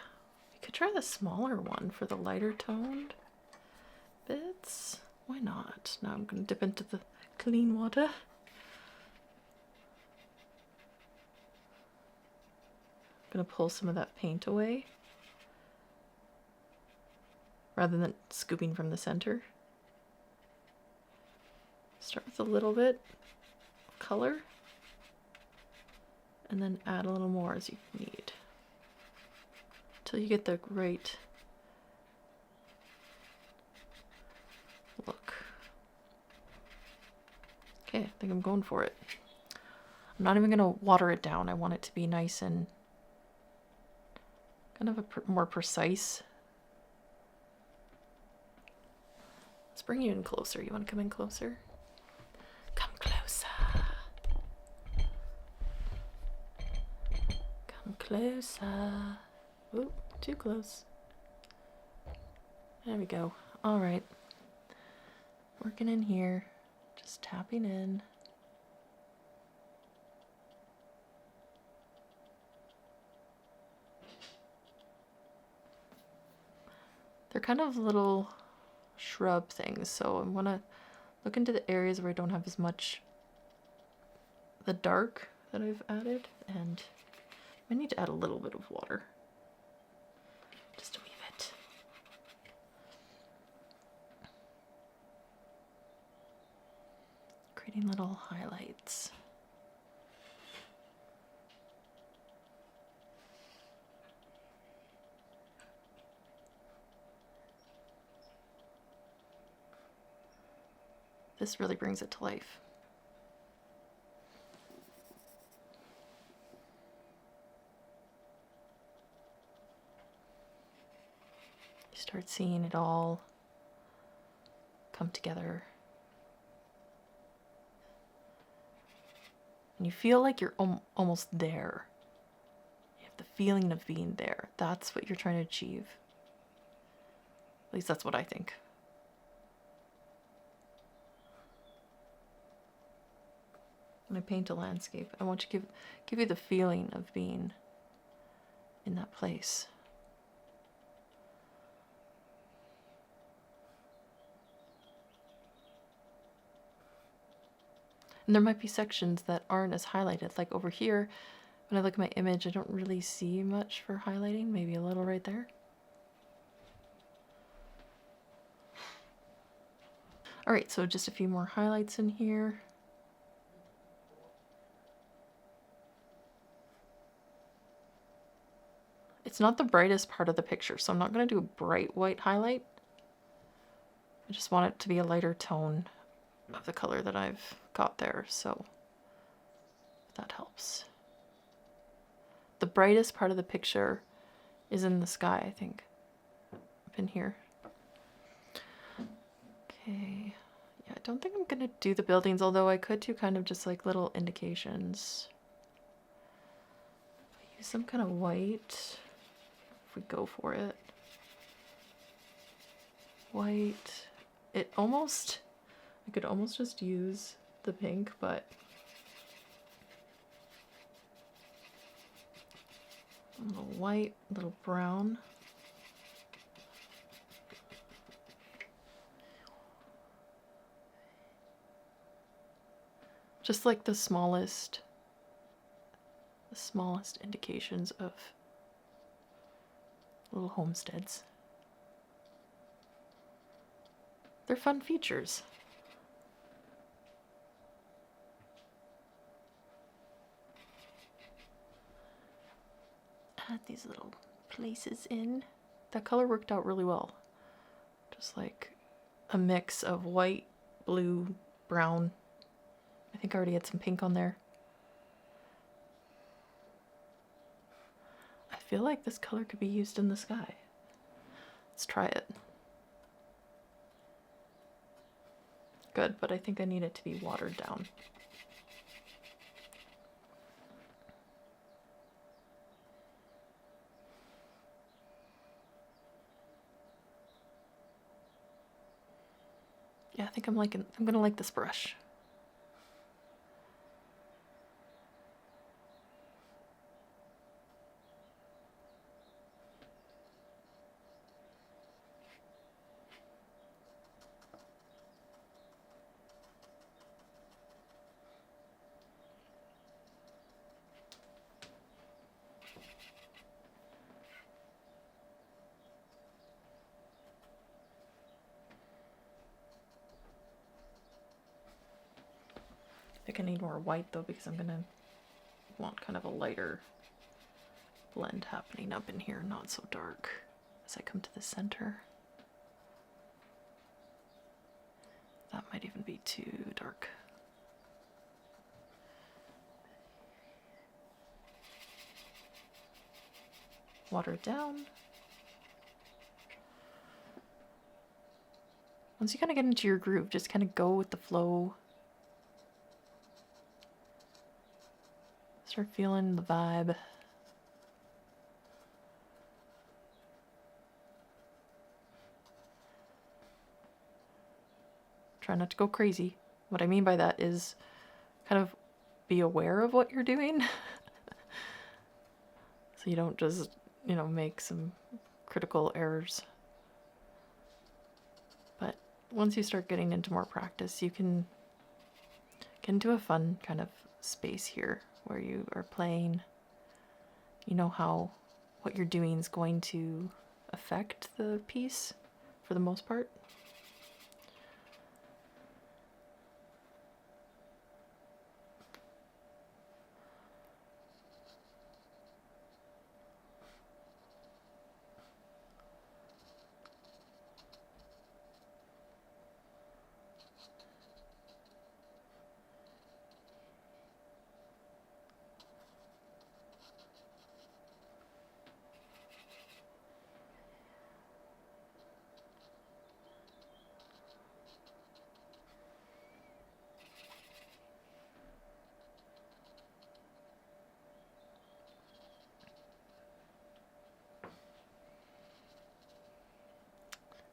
We could try the smaller one for the lighter toned bits. Why not? Now I'm going to dip into the clean water. I'm going to pull some of that paint away rather than scooping from the center. Start with a little bit of color and then add a little more as you need until you get the right look. Okay, I think I'm going for it. I'm not even going to water it down. I want it to be nice and kind of a more precise. Let's bring you in closer. You want to come in closer? Come closer. Come closer. Ooh, too close. There we go. All right. Working in here. Just tapping in. They're kind of little shrub things, so I'm gonna look into the areas where I don't have as much the dark that I've added, and I need to add a little bit of water. Just a wee bit. Creating little highlights. This really brings it to life. You start seeing it all come together. And you feel like you're almost there. You have the feeling of being there. That's what you're trying to achieve. At least that's what I think. When I paint a landscape, I want to give you the feeling of being in that place. And there might be sections that aren't as highlighted. Like over here, when I look at my image, I don't really see much for highlighting. Maybe a little right there. All right, so just a few more highlights in here. It's not the brightest part of the picture, so I'm not going to do a bright white highlight. I just want it to be a lighter tone of the color that I've got there, so that helps. The brightest part of the picture is in the sky, I think. Up in here. Okay. Yeah, I don't think I'm going to do the buildings, although I could do kind of just like little indications. Use some kind of white. We go for it. White. I could almost just use the pink, but a little white, a little brown. Just like the smallest indications of little homesteads. They're fun features. Add these little places in. That color worked out really well. Just like a mix of white, blue, brown. I think I already had some pink on there. I feel like this color could be used in the sky. Let's try it. Good, but I think I need it to be watered down. Yeah, I think I'm gonna like this brush. I think I need more white though, because I'm gonna want kind of a lighter blend happening up in here, not so dark as I come to the center. That might even be too dark. Water it down. Once you kind of get into your groove, just kind of go with the flow. Start feeling the vibe. Try not to go crazy. What I mean by that is kind of be aware of what you're doing. So you don't just, make some critical errors. But once you start getting into more practice, you can get into a fun kind of space here where you are playing. You know how what you're doing is going to affect the piece for the most part.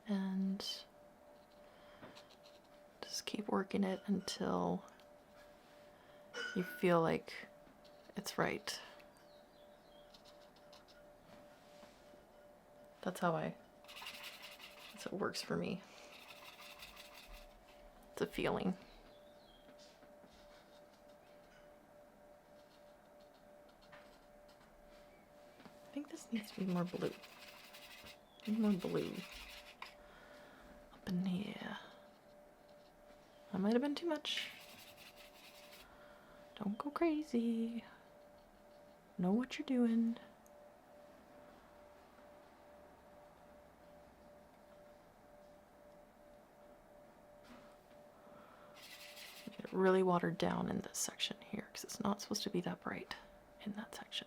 And just keep working it until you feel like it's right. That's how it works for me. It's a feeling. I think this needs to be more blue. More blue. Up in here. That might have been too much. Don't go crazy. Know what you're doing. Get it really watered down in this section here, because it's not supposed to be that bright in that section.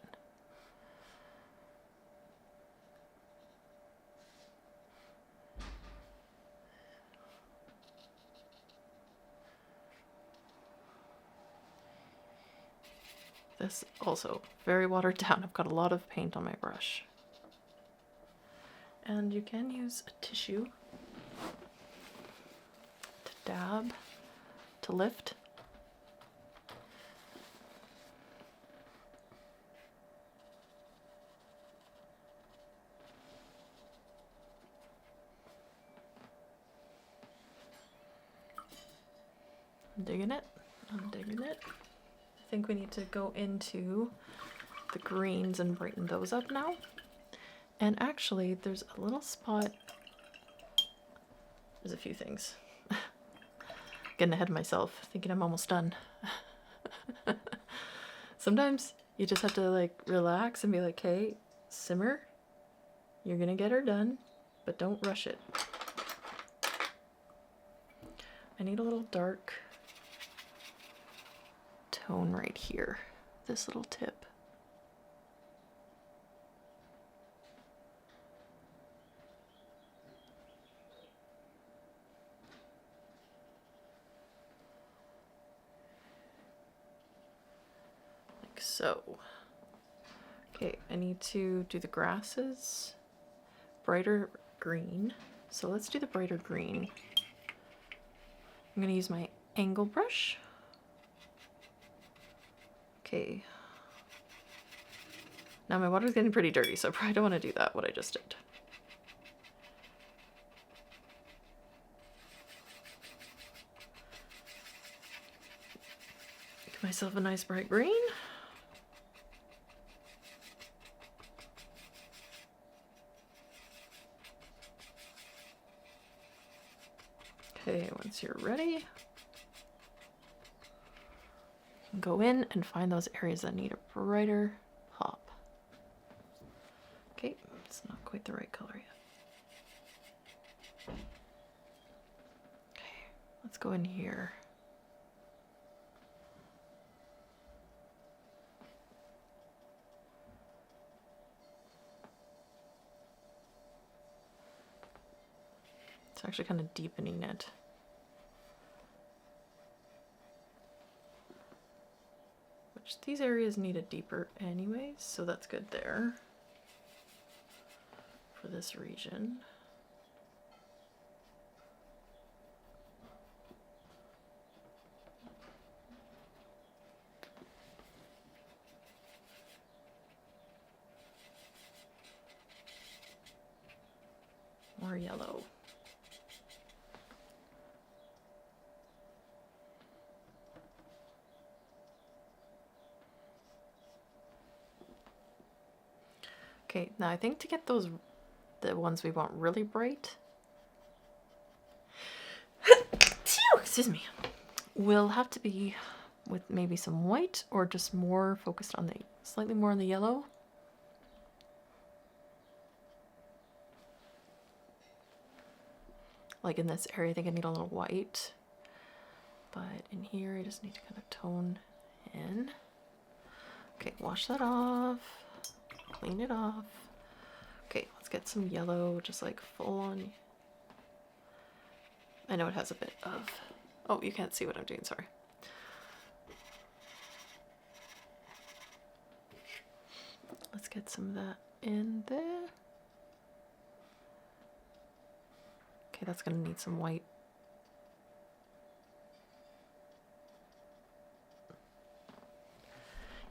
This also very watered down. I've got a lot of paint on my brush. And you can use a tissue to dab, to lift. I'm digging it. I'm digging it. I think we need to go into the greens and brighten those up now. And actually, there's a little spot There's a few things. Getting ahead of myself, thinking I'm almost done. Sometimes you just have to like relax and be like, hey, simmer. You're gonna get her done, but don't rush it. I need a little dark tone right here. This little tip. Like so. Okay, I need to do the grasses. Brighter green. So let's do the brighter green. I'm gonna use my angle brush. Okay. Now my water's getting pretty dirty, so I probably don't want to do that, what I just did. Give myself a nice bright green. Okay, once you're ready, you can go in and find those areas that need a brighter pop. Okay, it's not quite the right color yet. Okay, let's go in here. It's actually kind of deepening it. Which these areas need a deeper anyways, so that's good there for this region. More yellow. Okay, now I think to get those, the ones we want really bright, excuse me, will have to be with maybe some white or just more focused on the, slightly more on the yellow. Like in this area, I think I need a little white, but in here I just need to kind of tone in. Okay, wash that off. Clean it off. Okay, let's get some yellow, just like full on. I know it has a bit of, oh, you can't see what I'm doing, sorry. Let's get some of that in there. Okay, that's gonna need some white.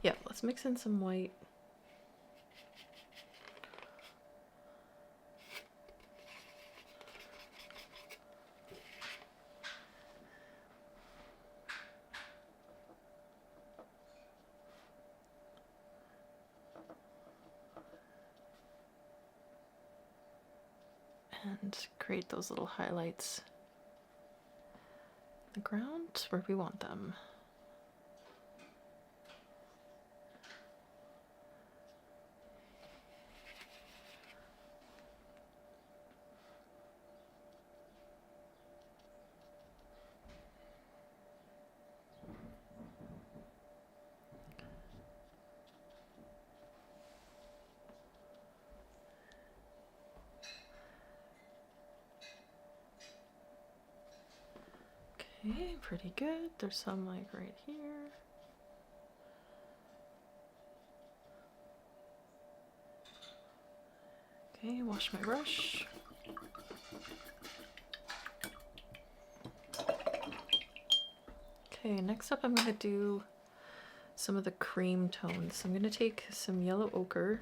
Yeah, let's mix in some white. And create those little highlights on the ground where we want them. Okay, pretty good. There's some like right here. Okay, wash my brush. Okay, next up I'm going to do some of the cream tones. So I'm going to take some yellow ochre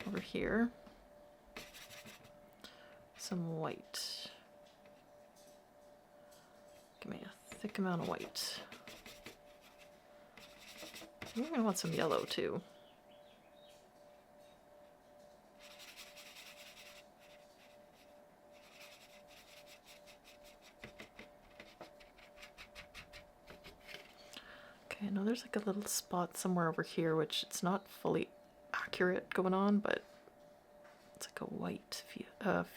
over here. Some white. Give me a thick amount of white. You're gonna want some yellow too. Okay, I know there's like a little spot somewhere over here, which it's not fully accurate going on, but it's like a white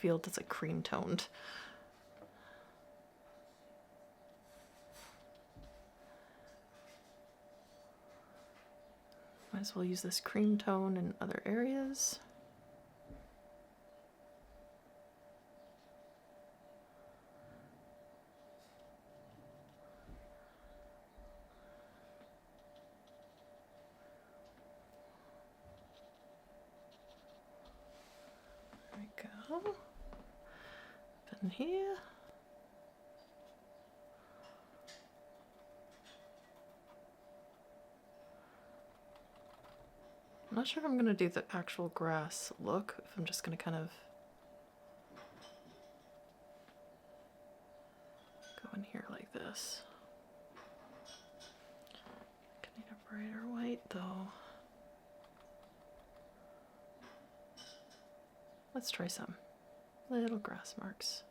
field that's like cream toned. Might as well use this cream tone in other areas. There we go. Up in here. I'm not sure if I'm going to do the actual grass look, if I'm just going to kind of go in here like this. I need a brighter white though. Let's try some little grass marks.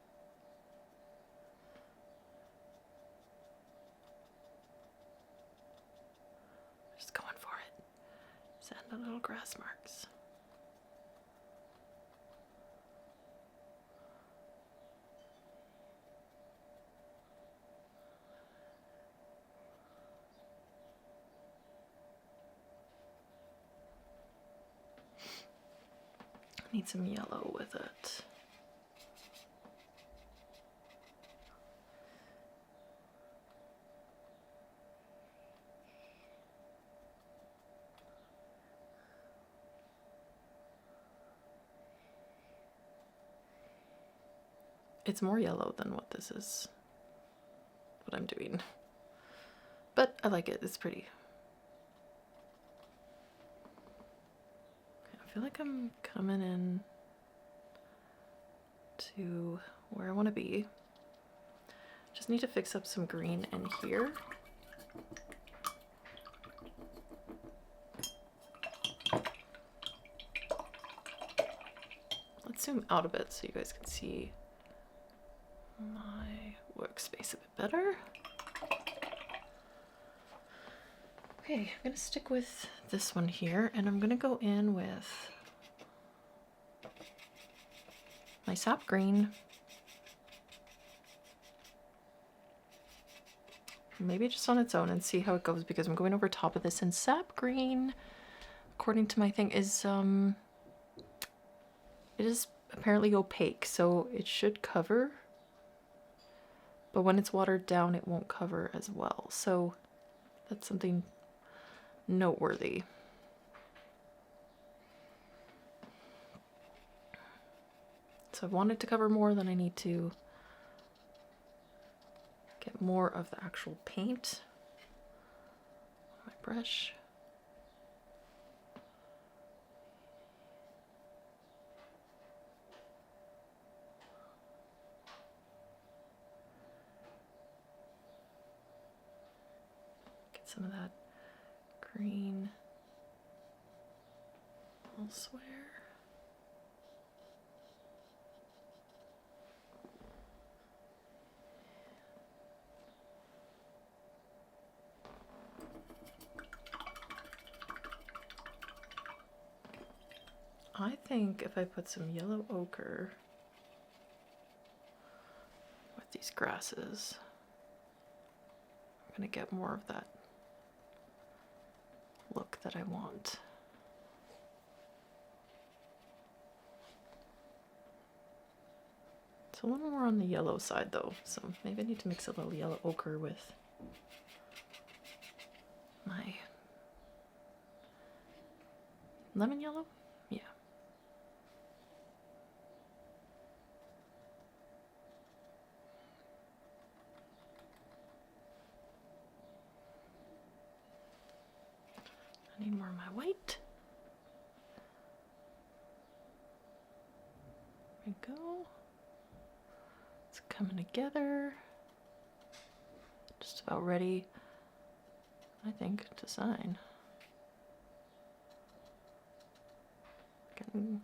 Just going for it. Send the little grass marks. Need some yellow with it. It's more yellow than what this is, what I'm doing. But I like it, it's pretty. Okay, I feel like I'm coming in to where I want to be. Just need to fix up some green in here. Let's zoom out a bit so you guys can see my workspace a bit better. Okay, I'm gonna stick with this one here, and I'm gonna go in with my sap green. Maybe just on its own and see how it goes, because I'm going over top of this, and sap green, according to my thing, is it is apparently opaque, so it should cover. But when it's watered down, it won't cover as well. So that's something noteworthy. So I want it to cover more, than I need to get more of the actual paint on my brush. Some of that green elsewhere. I think if I put some yellow ochre with these grasses, I'm going to get more of that look that I want. It's a little more on the yellow side though, so maybe I need to mix a little yellow ochre with my lemon yellow. Yeah. I need more of my white. There we go. It's coming together. Just about ready, I think, to sign. Getting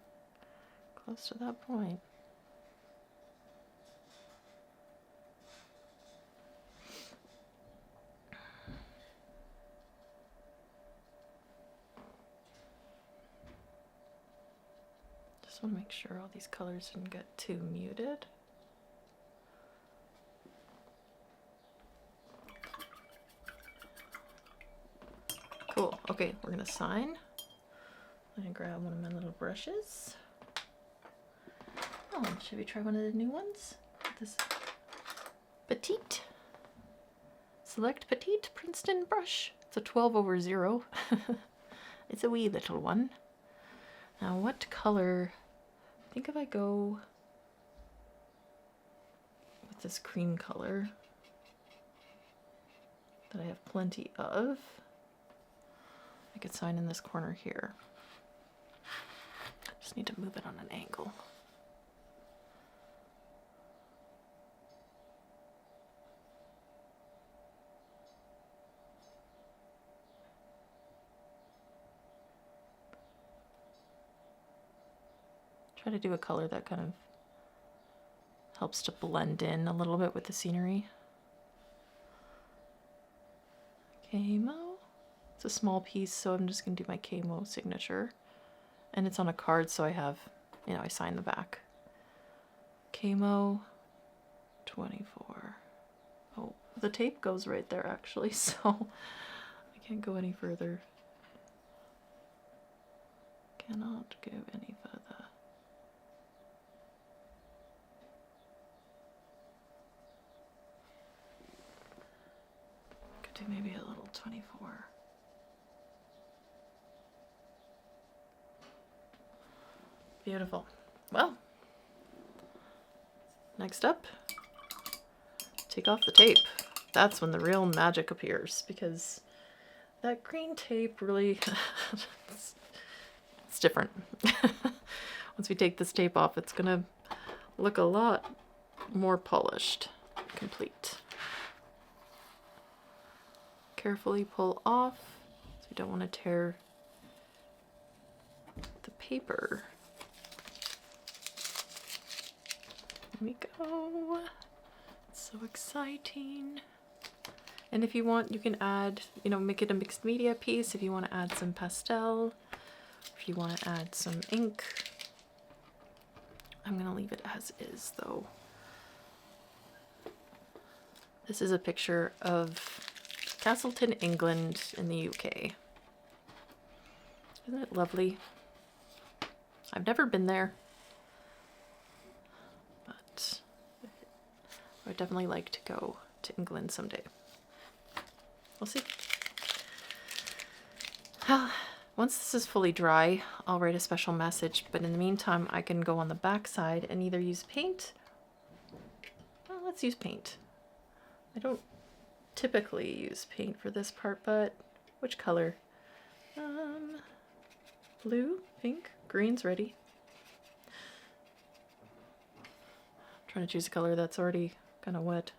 close to that point. Just want to make sure all these colors didn't get too muted. Cool. Okay, we're gonna sign. I'm gonna grab one of my little brushes. Oh, should we try one of the new ones? This Petite. Select Petite Princeton brush. It's a 12/0. It's a wee little one. Now what color? I think if I go with this cream color that I have plenty of, I could sign in this corner here. Just need to move it on an angle. Try to do a color that kind of helps to blend in a little bit with the scenery. Camo. It's a small piece, so I'm just going to do my Camo signature. And it's on a card, so I have, I sign the back. Camo 24. Oh, the tape goes right there actually, so I can't go any further. Cannot go any further. Could do maybe a little 24. Beautiful. Well, next up, take off the tape. That's when the real magic appears, because that green tape really, it's different. Once we take this tape off, it's gonna look a lot more polished, complete. Carefully pull off, so we don't want to tear the paper. There we go. It's so exciting. And if you want, you can add, make it a mixed media piece if you want to add some pastel, if you want to add some ink. I'm going to leave it as is though. This is a picture of Castleton, England in the UK. Isn't it lovely? I've never been there. I would definitely like to go to England someday. We'll see. Once this is fully dry, I'll write a special message, but in the meantime, I can go on the back side and either use paint. Well, let's use paint. I don't typically use paint for this part, but which color? Blue, pink, green's ready. I'm trying to choose a color that's already kind of wet.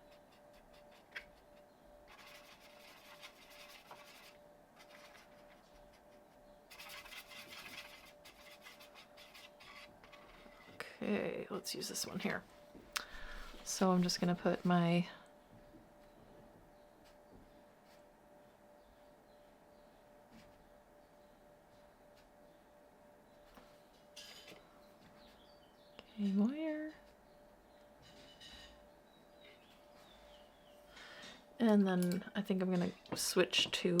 Okay, let's use this one here. So I'm just going to put my wire. And then I think I'm going to switch to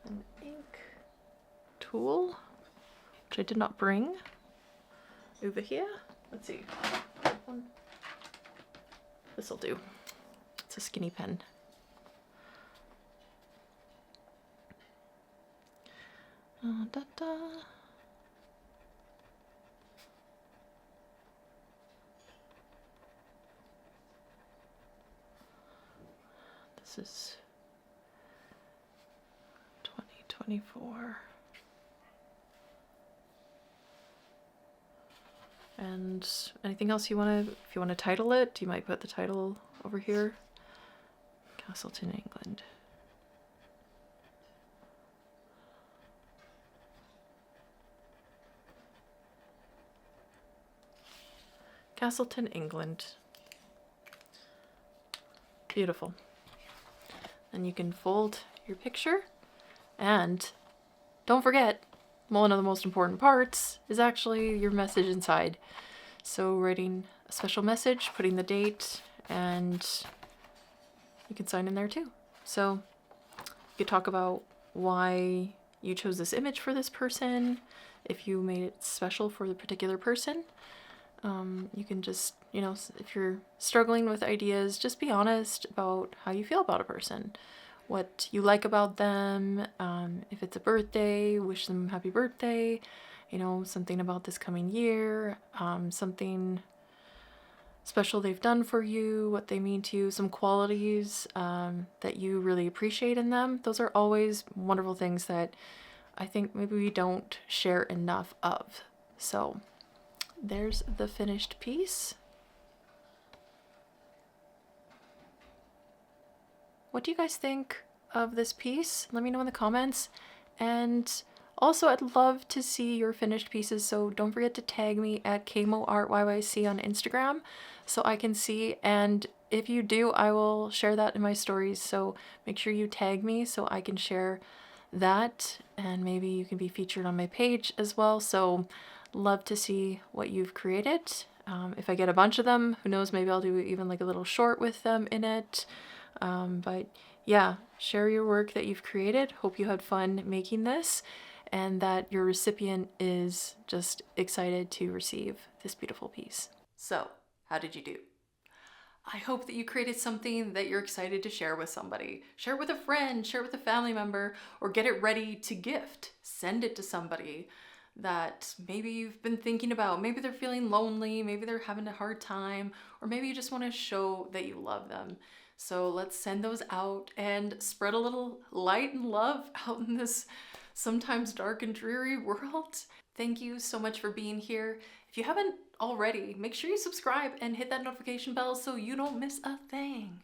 an ink tool, which I did not bring over here. Let's see. This will do. It's a skinny pen. Da, da. This is 2024. And anything else you want to, if you want to title it, you might put the title over here. Castleton, England. Castleton, England. Beautiful. Then you can fold your picture, and don't forget, one of the most important parts is actually your message inside. So writing a special message, putting the date, and you can sign in there too. So you could talk about why you chose this image for this person, if you made it special for the particular person. You can just, if you're struggling with ideas, just be honest about how you feel about a person, what you like about them. If it's a birthday, wish them happy birthday, something about this coming year, something special they've done for you, what they mean to you, some qualities that you really appreciate in them. Those are always wonderful things that I think maybe we don't share enough of. So there's the finished piece. What do you guys think of this piece? Let me know in the comments. And also, I'd love to see your finished pieces, so don't forget to tag me at KmoArtYYC on Instagram so I can see. And if you do, I will share that in my stories, so make sure you tag me so I can share that, and maybe you can be featured on my page as well. So love to see what you've created. If I get a bunch of them, who knows, maybe I'll do even like a little short with them in it. But yeah, share your work that you've created. Hope you had fun making this and that your recipient is just excited to receive this beautiful piece. So, how did you do? I hope that you created something that you're excited to share with somebody. Share it with a friend, share it with a family member, or get it ready to gift. Send it to somebody that maybe you've been thinking about. Maybe they're feeling lonely, maybe they're having a hard time, or maybe you just want to show that you love them. So let's send those out and spread a little light and love out in this sometimes dark and dreary world. Thank you so much for being here. If you haven't already, make sure you subscribe and hit that notification bell so you don't miss a thing.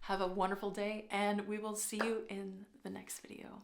Have a wonderful day, and we will see you in the next video.